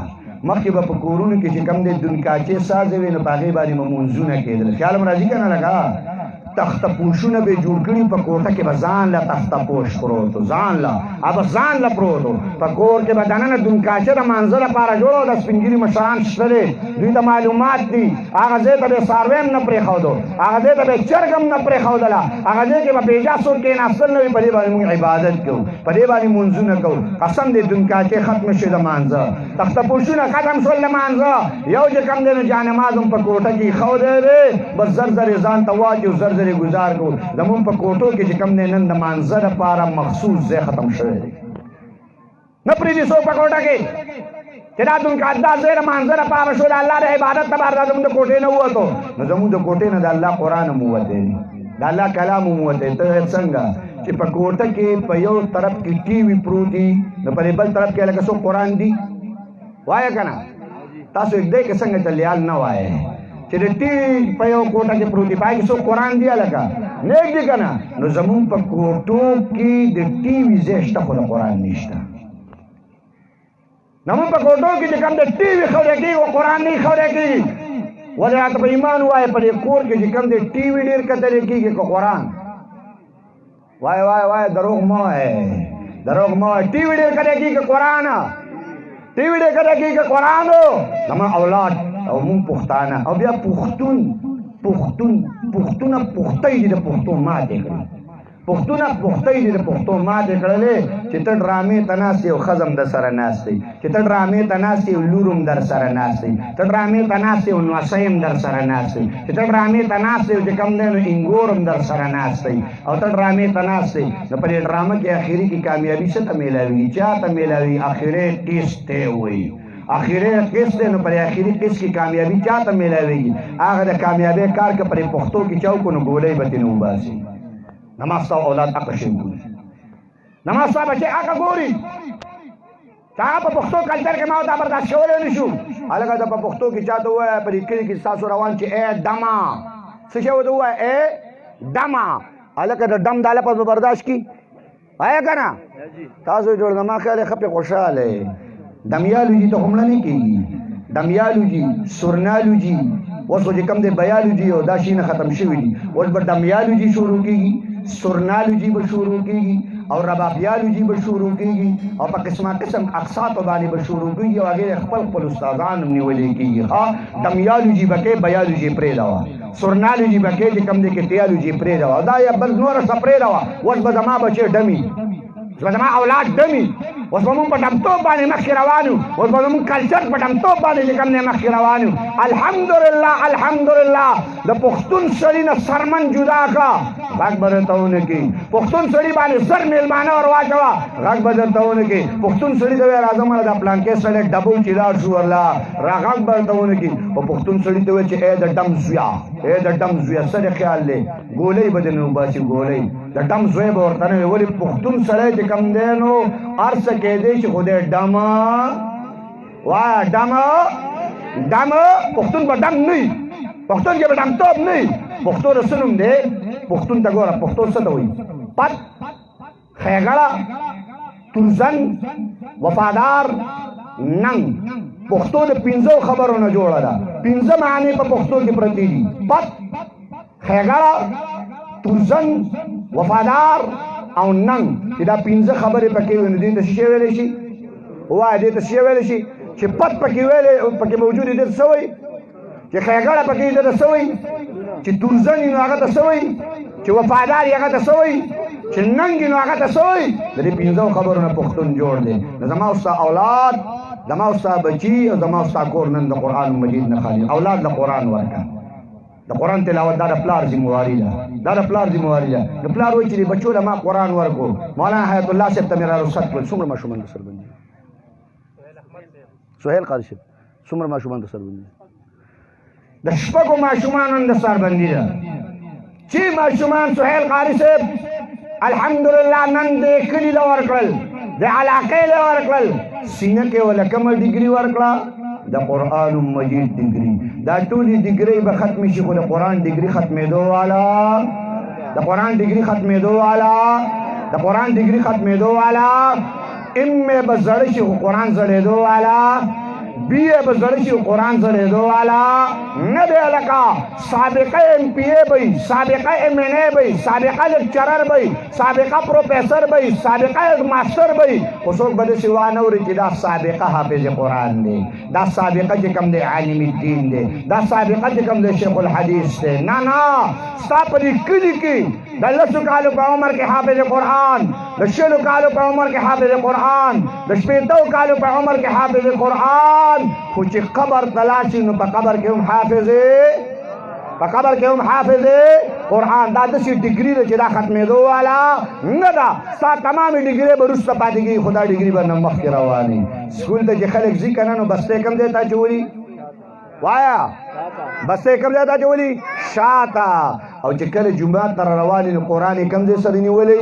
مخکې به په کورونو کې چې کم دی دونکاچې سازې وې نو په هغې باندې به مونځونه کېدل خیال م راځي که نه لکه تخته پوشونه به جوړ کړي په کوټه کې به ځان له تخته پوش پروت و ځان له هغه ځان له پروت و په کور کې به دننه دونکاچه د مانځه لپاره جوړه د سپین ږیري مشران شته دی دوی ته معلومات دي هغه ځای ته به یې څاروی هم نه پرېښودو هغه ځای ته به یې چرګ هم نه پرېښودله هغه ځای کې به بېجا څوک کېناستل نه وي په دې باندې موږ عبادت کوو په دې باندې مونځونه کوو قسم دې دونکاچې ختمه شوې د مانځه تخته پوشونه ختم شول د مانځه یو چې کم دی نو جانماز هم په کوټه کې ایښودی دی بس زر زر یې ځان ته واچي او زر زر یې گزار کو زمون په کوټو کې چې کم دی نن د مانځه لپاره مخصوص ځای ختم شوی دی نه پرېږدي څوک په کوټه کې چې دا دونکا دا ځای د مانځه لپاره شو د الله د عبادت لپاره دا زمونږ د کوټې نه ووتو نو زمونږ د کوټې نه د الله قرآن هم ووتی دی د الله کلام هم ووتی ته څنګه چې په کوټه کې په یو طرف کې ټي وي پروت دي نو په دې بل طرف کې لکه څوک قرآن دي وایه که نه تاسو اګدئ که څنګه چلیال نه وایه چې د ټي وي په یو کوټه کې پروت دي پای کې څوک قرآن دی هلکه نه ږدي که نه نو زمونږ په کوټو کې د ټي وي ځای شته خو د قرآن نشته زمونږ په کوټو کې چې کوم د ټي وي خبرې کېږي او قرآن نه خبرې کېږي ولې راته په ایمان ووایه په دې کور کې چې کوم د ټي وي ډېر کتلې کېږي که قرآن وایه دروغ مه وایه ټي وي ډېر کتلې کېږي که قرآن ټي وي ډېر کتلې کېږي که قرآن زما اولاد او مونږ پښتانه او بیا پښتونه پښتۍ دي د پښتو ماتې کړي پښتونه پښتۍ دي د پښتو ماتې کړلې چې ته ډرامې ته ناست یې او ښځه هم در سره ناست دی چې ته ډرامې ته ناست یې او لور هم در سره ناست دی ته ډرامې ته ناست یې او نوسی هم در سره ناست دی چې ته ډرامې ته ناست یې او چې کوم دی نو انګور هم در سره ناست دی او ته ډرامې ته ناست دی نو په دې ډرامه کې اخري کې کامیابي څه ته میلاوي چا ته میلاوي اخري ټیسټ دی وایي اخیری قسط دی نو پر اخیری قسط کی کامیابی چاته میلاویږي هغه د کامیابی کار که پر پښتو کې چاوکو نو ګولۍ به ترې وباسي نماز ستا اولاد هغه شی ګوري نماز ستا بچی هغه ګوري چې هغه په پښتو کلچر کې ما ورته برداشت کولی نه شو هلکه ته په پښتو کې چاته ووایه په دې کلي کې ستاسو روان چې ای دمه څه شی ورته ووایه ای دمه هلکه د ډم دا لفظ به برداشت کي وایه که نه تاسو جوړ زما خیال یې ښه پې خوشحاله دمیالوجي ته هم نه کېږي دمیالوجي سورنالوجي اوس خو چې کوم دی بیالوجي او دا شیونه ختم شوي دي اوس به دمیالوجي شروع کېږي سورنالوجي به شروع کېږي او ربابیالوجي به شروع کېږي او په قسمه قسم اقساطو باندې به شروع کېږي او هغې خپل استادان هم نیولې کېږي دمیالوجي به کې بیالوجي پرېږده سورنالوجي به کې چې کوم دی کې تیالوجي پرېږده دا یا بل نوره څه پرېږده اوس به زما بچې ډمي زما اولاد ډمي اوس به مونږ په ډمتوب باندې مخکې روان یو اوس به زمونږ کلچر په ډمتوب باندې چې کوم دی مخکې روان یو الحمدلله د پښتون سړي نه سرمن جدا کړه غږ به درته ونه کړي پښتون سړي باندې زر میلمانه ور واچوه غږ به درته ونه کړي پښتون سړي ته وایي راځه مړه دا پلانکې سړی ډبو چې لاړ شو ورله را غږ به درته ونه کړي په پښتون سړي ته وایي چې ای د ډم زویه څه دې خیال دی ګولۍ به دې نه وباسي ګولۍ د ډم زوی به ورته نه وي ولې پښتون سړی چې کوم دی نو هر څه کېدی چې خو دی ډمه وایه ډمه پښتون به ډم نه وي پښتون کې به ډمتوب نه وي پښتو د څه نوم دی پښتون ته ګوره پښتو څه ته وایي پت ښېګړه تورزن وفادار ننګ پښتو د پنځو خبرو نه جوړه ده پنځه معنی په پښتو کې پرتې دي پت ښېګړه تورزن وفادار او ننګ چې دا پنځه خبرې پکې وي نو دې ته څه شی ویلی شي وایه دې ته څه شی ویلی شي چې پت پکې موجود دې ته څه وایي چې ښېګړه پکې دې ته څه وایي چې تورزن وي نو هغه ته څه وایي چې وفادار یې هغه ته څه وایي چې ننګ وي نو هغه ته څه وایي د دې پنځو خبرو نه پښتون جوړ دی نو زما او ستا اولاد زما او ستا بچي او زما او ستا کور نن د قرآن مجید نه خالي اولاد له قرآن ورکړه د قرآن تلاوت دا د پلار ذمواري ده د پلار وایي چې د بچو له ما قرآن ورکړو مولانا حیات الله صاحب ته مې را رخصت کړل څومره ماشومان د سربندي سهیل قاري صاحب څومره ماشومان د سربندي د شپږو ماشومانو د سربندي ده چې ماشومان سهیل قاري صاحب الحمدلله نن د کلي له ورکړل د علاقې له ورکړل سینه کې ولا کومه ډیګري ورکړه د قرآن مجید ډیګري دا ټولې ډیګرۍ به ختمې شي خو د قرآن ډیګري ختمېدو والا ام به زړه شي خو قرآن زړېدو والا بی به زړه شي قرآن زړېدو والا نه دی هلکه سابقه ایم پی ای به سابقه ایم این ای به سابقه لیکچرر به سابقه پروفیسر به سابقه ماستر به خو څوک به داسې وانه اوري چې دا سابقه حافظ قرآن دی دا سابقه چې کوم دی عالم الدین دی دا سابقه چې کوم دی شیخ الحدیث دی نه ستا په دې کلي کې د 10 کالو په عمر کې حافظ قرآن د 60 کالو په عمر کې حافظ قرآن د 80 کالو په عمر کې حافظ قرآن خو چې قبر تلاشي نو په قبر کې هم حافظ قرآن دا داسې ډیګري ده چې دا ختمېدو والا نه ده ستا تمامې ډیګرۍ به وروسته پاتې کېږي خو دا ډیګري به نه مخکې روانې سکول ته چې خلک ځي که نه نو بستې کوم ځای ته اچولي وایا بستې کوم ځای ته اچولي شاته او چې کله جومات ته را روان نو قرآن یې کوم ځای سره نیولی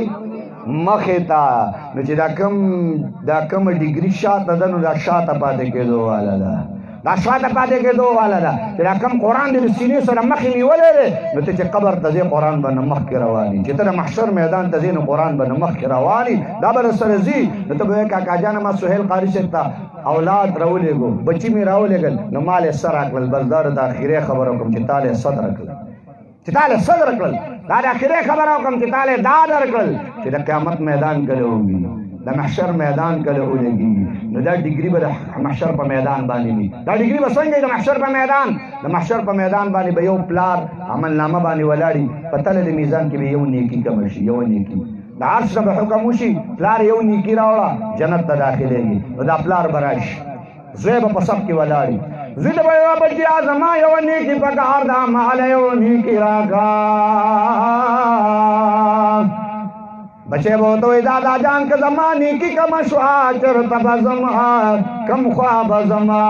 مختا نو چې دا کم ډیګری شاته ده نو دا شاته پاتې کېدو والا ده دا شاته پاتې کېدو والا ده چې دا کم قرآن دې د سینې سره مخې نیولی دی نو ته چې قبر ته ځې قرآن به نه مخکې رواني چې ته د محشر میدان ته ځې نو قرآن به نه مخکې رواني دا به سره ځي نو ته به وایې کاکا جانه ما سهیل قاري صاحب ته اولاد راولېږو بچي مې راولېږل نو مال یې څه راکړل بس دا د اخرې خبره کوم چې تا یې څه درکړل چې تا یې څه درکړل دا د اخرې خبره کوم چې تا یې دا درکړل چې د قیامت میدان کله وږي د محشر میدان کله ولګي نو دا ډیګري به د محشر په میدان باندې وي دا ډیګري به څنګه د محشر په میدان د محشر په میدان باندې به یو پلار عمل نامه باندې ولاړي په تله د میزان کې به یو نیکی کم شي یو نیکی د عرش نه به حکم وشي پلار یو نیکی راوړه جنت ته داخلېږي نو دا پلار به راشي زوی به په صف کې ولاړي زوی ته به وایي بچیا زما یو نیکي پکار ده ماله یو نیکي راکړه بچے وہ تو دادا جان کا زمانی کی کم شواچر تب زما کم خواب زما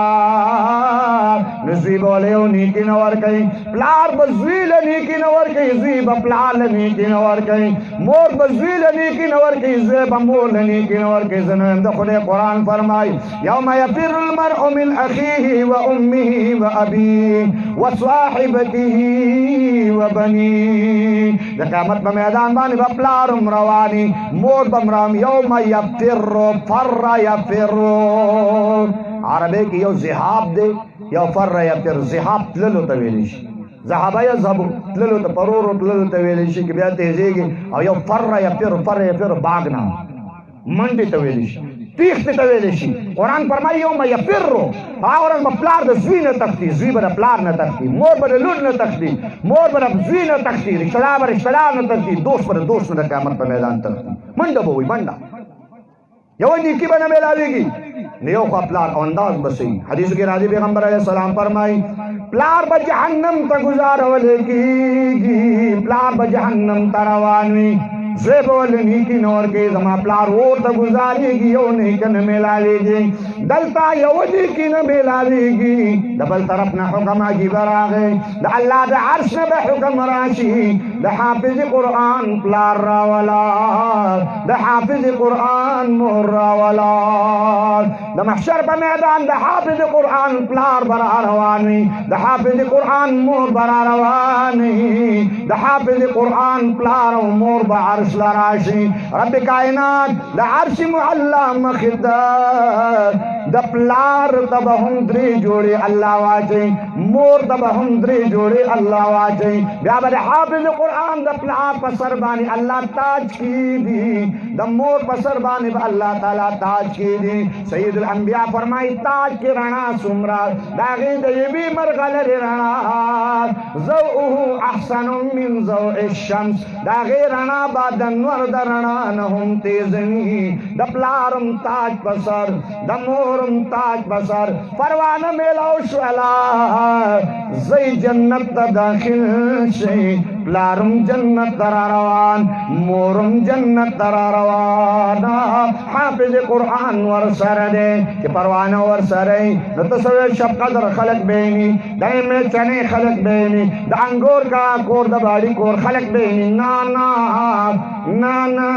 نزوی بولے انہی کی نور کئی پلار بزوی لنی کی نور کئی زوی بپلار لنی کی نور کئی مور بزوی لنی کی نور کئی زوی بمور لنی کی نور کئی زنویم دخل قرآن فرمائی یوم یفر المرء من اخیه و امه و ابیه و صاحبته و بنیه قیامت با میدان بانی بپلار امروانی مور بمرام یوم یفر فر یفر عربی کی یو زحاب دے یو فر یفر زحاب تللو تویلیش زحابا یزحبو تللو تپرورو تللو تویلیشی که بیا تیزیگی او یو فر یفر باغنا منڈی تویلیش تیخت تویلیشی قرآن فرمائی یوم یفرو آوران با پلار دا زوی نتختی زوی با دا پلار نتختی مور با دا لون نتختی مور با دا زوی نتختی رشتدار با رشتدار نتختی دوست با دا دوست نتختی قیامت پا میدان تختی منڈا بوئی منڈا یو نیکی بنا میلاویگی نیو خواہ پلار انداز بسی حدیث کی راضی پیغمبر علیہ السلام فرمائی پلار با جہنم تا گزار ولیگی پلار با جہنم تا روانوی زیب ولنی کی نور کے زمان پلار اور تا گزارے گی یو نیکن میلاوے گی دلتا یو نیکی نہ میلاوے گی دبل طرف نہ حکم آگی براغے دا اللہ دا عرش نہ بے حکم راشی دا حافظ قرآن پلار راولا دا حافظ قرآن مور راولا دا محشر پا میدان دا حافظ قرآن پلار برا روانی دا حافظ قرآن مور برا روانی دا حافظ قرآن پلار مور برا راشی رب کائنات دا عرش معلا مخدر دا پلار تب ہم دری جوڑی اللہ واجی مور تب ہم دری جوڑی اللہ واجی بیابر حافظ قرآن دا پلار پسر بانی اللہ تاج کی دی دا مور پسر بانی با اللہ تعالی تاج کی دی سید الانبیاء فرمائی تاج کی رنا سمرا دا غید یہ بھی مرغلر رنا زوءه احسن من زوء الشمس دا غیر رنا با دنور درنا نهم تیزنی دا پلارم تاج پسر دا مورم تاج پسر پروان میلاو شوالا زی جنت داخل شئی پلارم جنت تراروان مورم جنت تراروان حافظ قرآن ورسر دے کہ پروان ورسر ہے نتصویر شب قدر خلق بینی دائم میں چنے خلق بینی دا انگور کا کور دا باری کور خلق بینی نانا نانا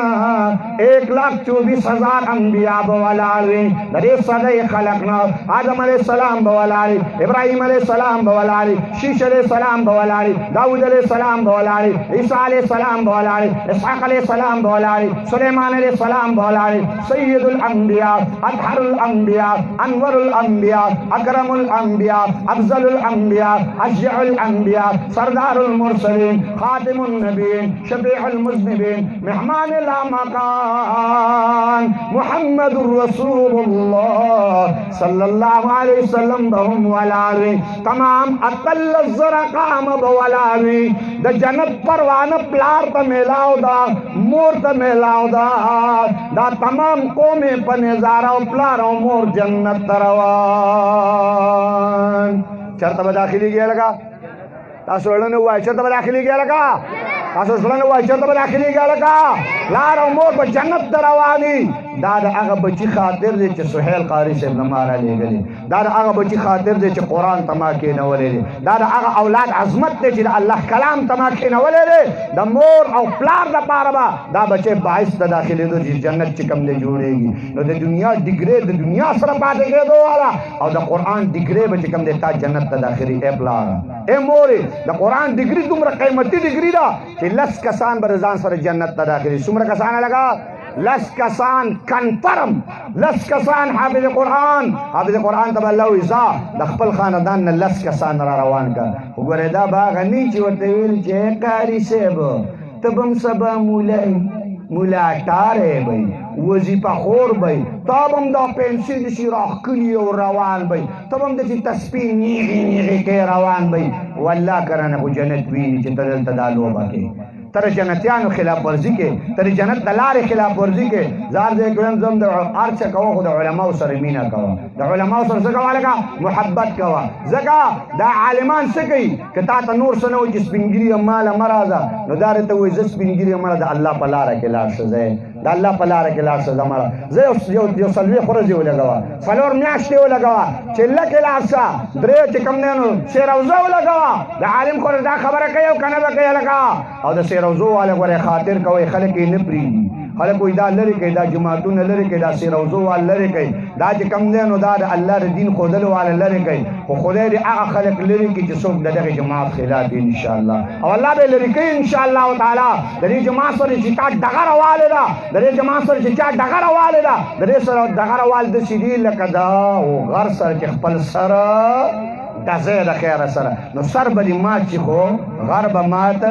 1,24,000 انبیاء بوالاری دری صدی خلقنا آدم علیہ السلام بوالاری ابراہیم علیہ السلام بوالاری شیش علیہ السلام بوالاری داود علیہ السلام بوالاری عیسیٰ علیہ السلام بوالاری اسحاق علیہ السلام بوالاری سلیمان علیہ السلام بوالاری سید الانبیاء اطہر الانبیاء انور الانبیاء اکرم الانبیاء افضل الانبیاء اشجع الانبیاء سردار المرسلین خاتم النبیین شفیع المذنبین مہمان لامکان محمد رسول اللہ صلی اللہ علیہ وسلم بہم والاوی تمام اقل الزرقام بوالاوی دا جنت پروان پلار تا میلاو دا مور تا میلاو دا تمام قومی پا نظارہ و پلار و مور جنت تروان چرتا با داخلی گیا لگا تاسو ورنه وای چرتا با داخلی گیا لگا تاسو ځلنه وای چې ته به داخليږي لکه لار او مور په جنت ته رواني دا د هغه بچي خاطر دی چې سهیل قاری صاحب نه ماره لېږلي دا د هغه بچي خاطر دی چې قرآن ته ما کېنولی دی دا د هغه اولاد عظمت دی چې د الله کلام ته ما کېنولی دی د مور او پلار دپاره به دا بچی باعث د داخلېدو چې جنت چې کوم دی جوړېږي نو د دنیا ډیګرې د دنیا سره پاتې کېدو والا او د قرآن ډیګرې به چې کوم دی تا جنت ته داخلي ای پلاره ای مورې د قرآن ډیګري دومره قیمتي ډیګري ده چې لس کسان به ځان سره جنت ته داخلي څومره کسان لګا لس کسان کنفرم لس کسان حافظ قرآن ته به الله وایي ځه د خپل خاندان نه لس کسان را روان کړه وګورئ دا به هغه نه چې ورته ویل چې قاري صاحب ته به هم سبا مولا ټاری بی وظیفه خور بی تا به هم دا پنسي داسې راښکلي او روان بی ته به هم داسې تسبیح نیغې نیغې کوې روان بی والله کرنه خو جنت ویني چې ته دلته دا لوبه کوې تر جنتیانو خلاف ورزي کې تر جنت د لارې خلاف ورزي کې زار دې کوم زم د هر څه کوه خو د علماو سره مینه کوه د علماو سره څه کوه لکه محبت کوه ځکه دا عالمان څه کوي که تا ته نور څه نه وایي چې سپینګیري ماله مه راځه نو دا راته وایي زه سپینګیري مه د الله په لاره کې لاړ شه ځه د الله په لاره کې لاړ شه ځه مړه زه یو څلوېښت ورځې ولګوه څلور میاشتې ولګوه چې لکې لاړ شه درې چې کوم دی نو سیروزه ولګوه د عالم خو دا خبره کوي او که نه به کوي لکه او د سیروزو والا غوړې خاطر کوي خلک یې نه پرېږدي خلک وایي دا لرې کوي دا جماعتونه لرې کوي دا سیروزو والا لرې کوي دا چې کوم دی نو دا د الله د دین ښودلو والا لرې کوي خو خدای دې هغه خلک لرې کړي چې څوک د دغې جماعت خلاف وي انشاءالله او الله به یې لرې کوي انشاءالله تعالی د دې جماعت سره چې تا ډغره والې ده د دې جماعت سره چې چا ډغره والې ده د دې سره ډغره وال داسې دي لکه دا غر سره چې خپل سره د ځای د خیره سره نو سر به دې مات شي خو غر به مات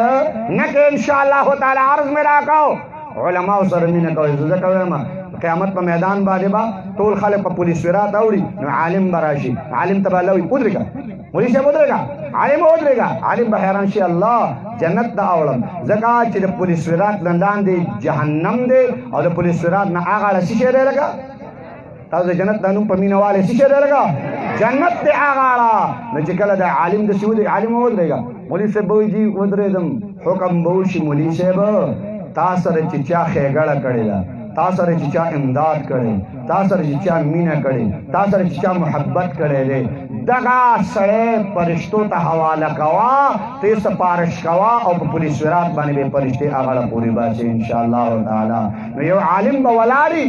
نه کوي انشاءالله تعالی عرض مې راکړو علماو سره مینه کوئ زه ځکه وایم قیامت په میدان باندې به ټول خلک په پولیس ورات اوړي نو عالم به راشي عالم ته به الله وایي ودرېږه مولوي صاحب ودرېږه عالم ودرېږه عالم به حیران شي الله جنت ته اوړم ځکه چې د پولیس ورات نه لاندې جهنم دی او د پولیس ورات نه هغه اړه څه شی دی لکه تاسو د جنت د نوم په مینه والې څه شی دی لکه جنت دی هغه اړه نو چې کله د عالم داسې ودرېږي عالم ودرېږه مولوي صاحب به وایي جي ودرېدم حکم به وشي مولوي صاحب تا سره چې چا ښېګړه کړې ده تا سره چې چا امداد کړی تا سره چې چا مینه کړې تا سره چې چا محبت کړی دی دغه سړی فرشتو ته حواله کوه ته سپارش کوه او په پولیس ورات باندې به فرشتې هغه پورې باسي انشاءالله تعالی نو یو عالم به ولاړي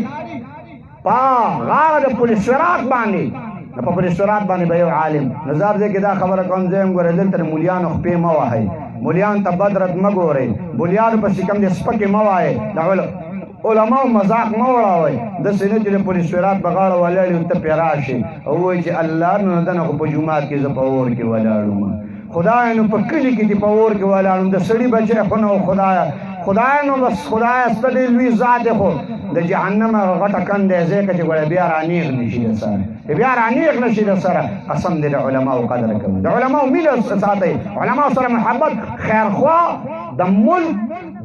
په غاړه د پولیس ورات باندې په پولیس ورات باندې به یو عالم نظر دی کې دا خبره کوم زه هم ګورې دلته مولیانو خپې مه وهئ مولیان ته بد رد مه ګورئ مولیانو پسې کوم دې سپکې مه وایئ علماء مذاق مه وړاوئ داسې نه چې د پولیس ورات په غاړه ولاړ یو ته پرې راشئ او ووایي چې الله نو دنه خو په جومات کې زه په اور کې ولاړم خدای نو په کلي کې دې په اور کې ولاړم د سړي بچی خو نه خدای نو بس خدای سته ډېر لوی ذات دی خو د جهنم هغه غټه کنده ځای که چې ګوره بیا رانیغ نه شي د سره بیا رانیغ نه شي د سره قسم دی د علماو قدر کوي د علماو مینه ساتئ علماو سره محبت خیرخوا د ملک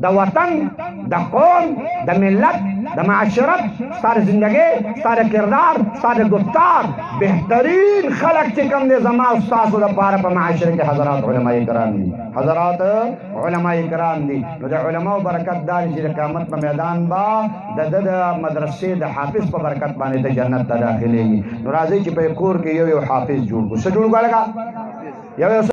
د وطن د قوم د ملت د معاشرت ستا د زندګۍ ستا د کردار ستا د گفتار بهترین خلق چې کوم دی زما او ستاسو دپاره په معاشره کې حضرات علما کرام دي حضرات علما کرام دي نو د علماو برکت دا دی چې د قیامت په میدان به د مدرسې د حافظ په برکت باندې د جنت ته داخلېږي نو راځئ چې په کور کې یو حافظ جوړ کړو څه جوړ کړو لکه یو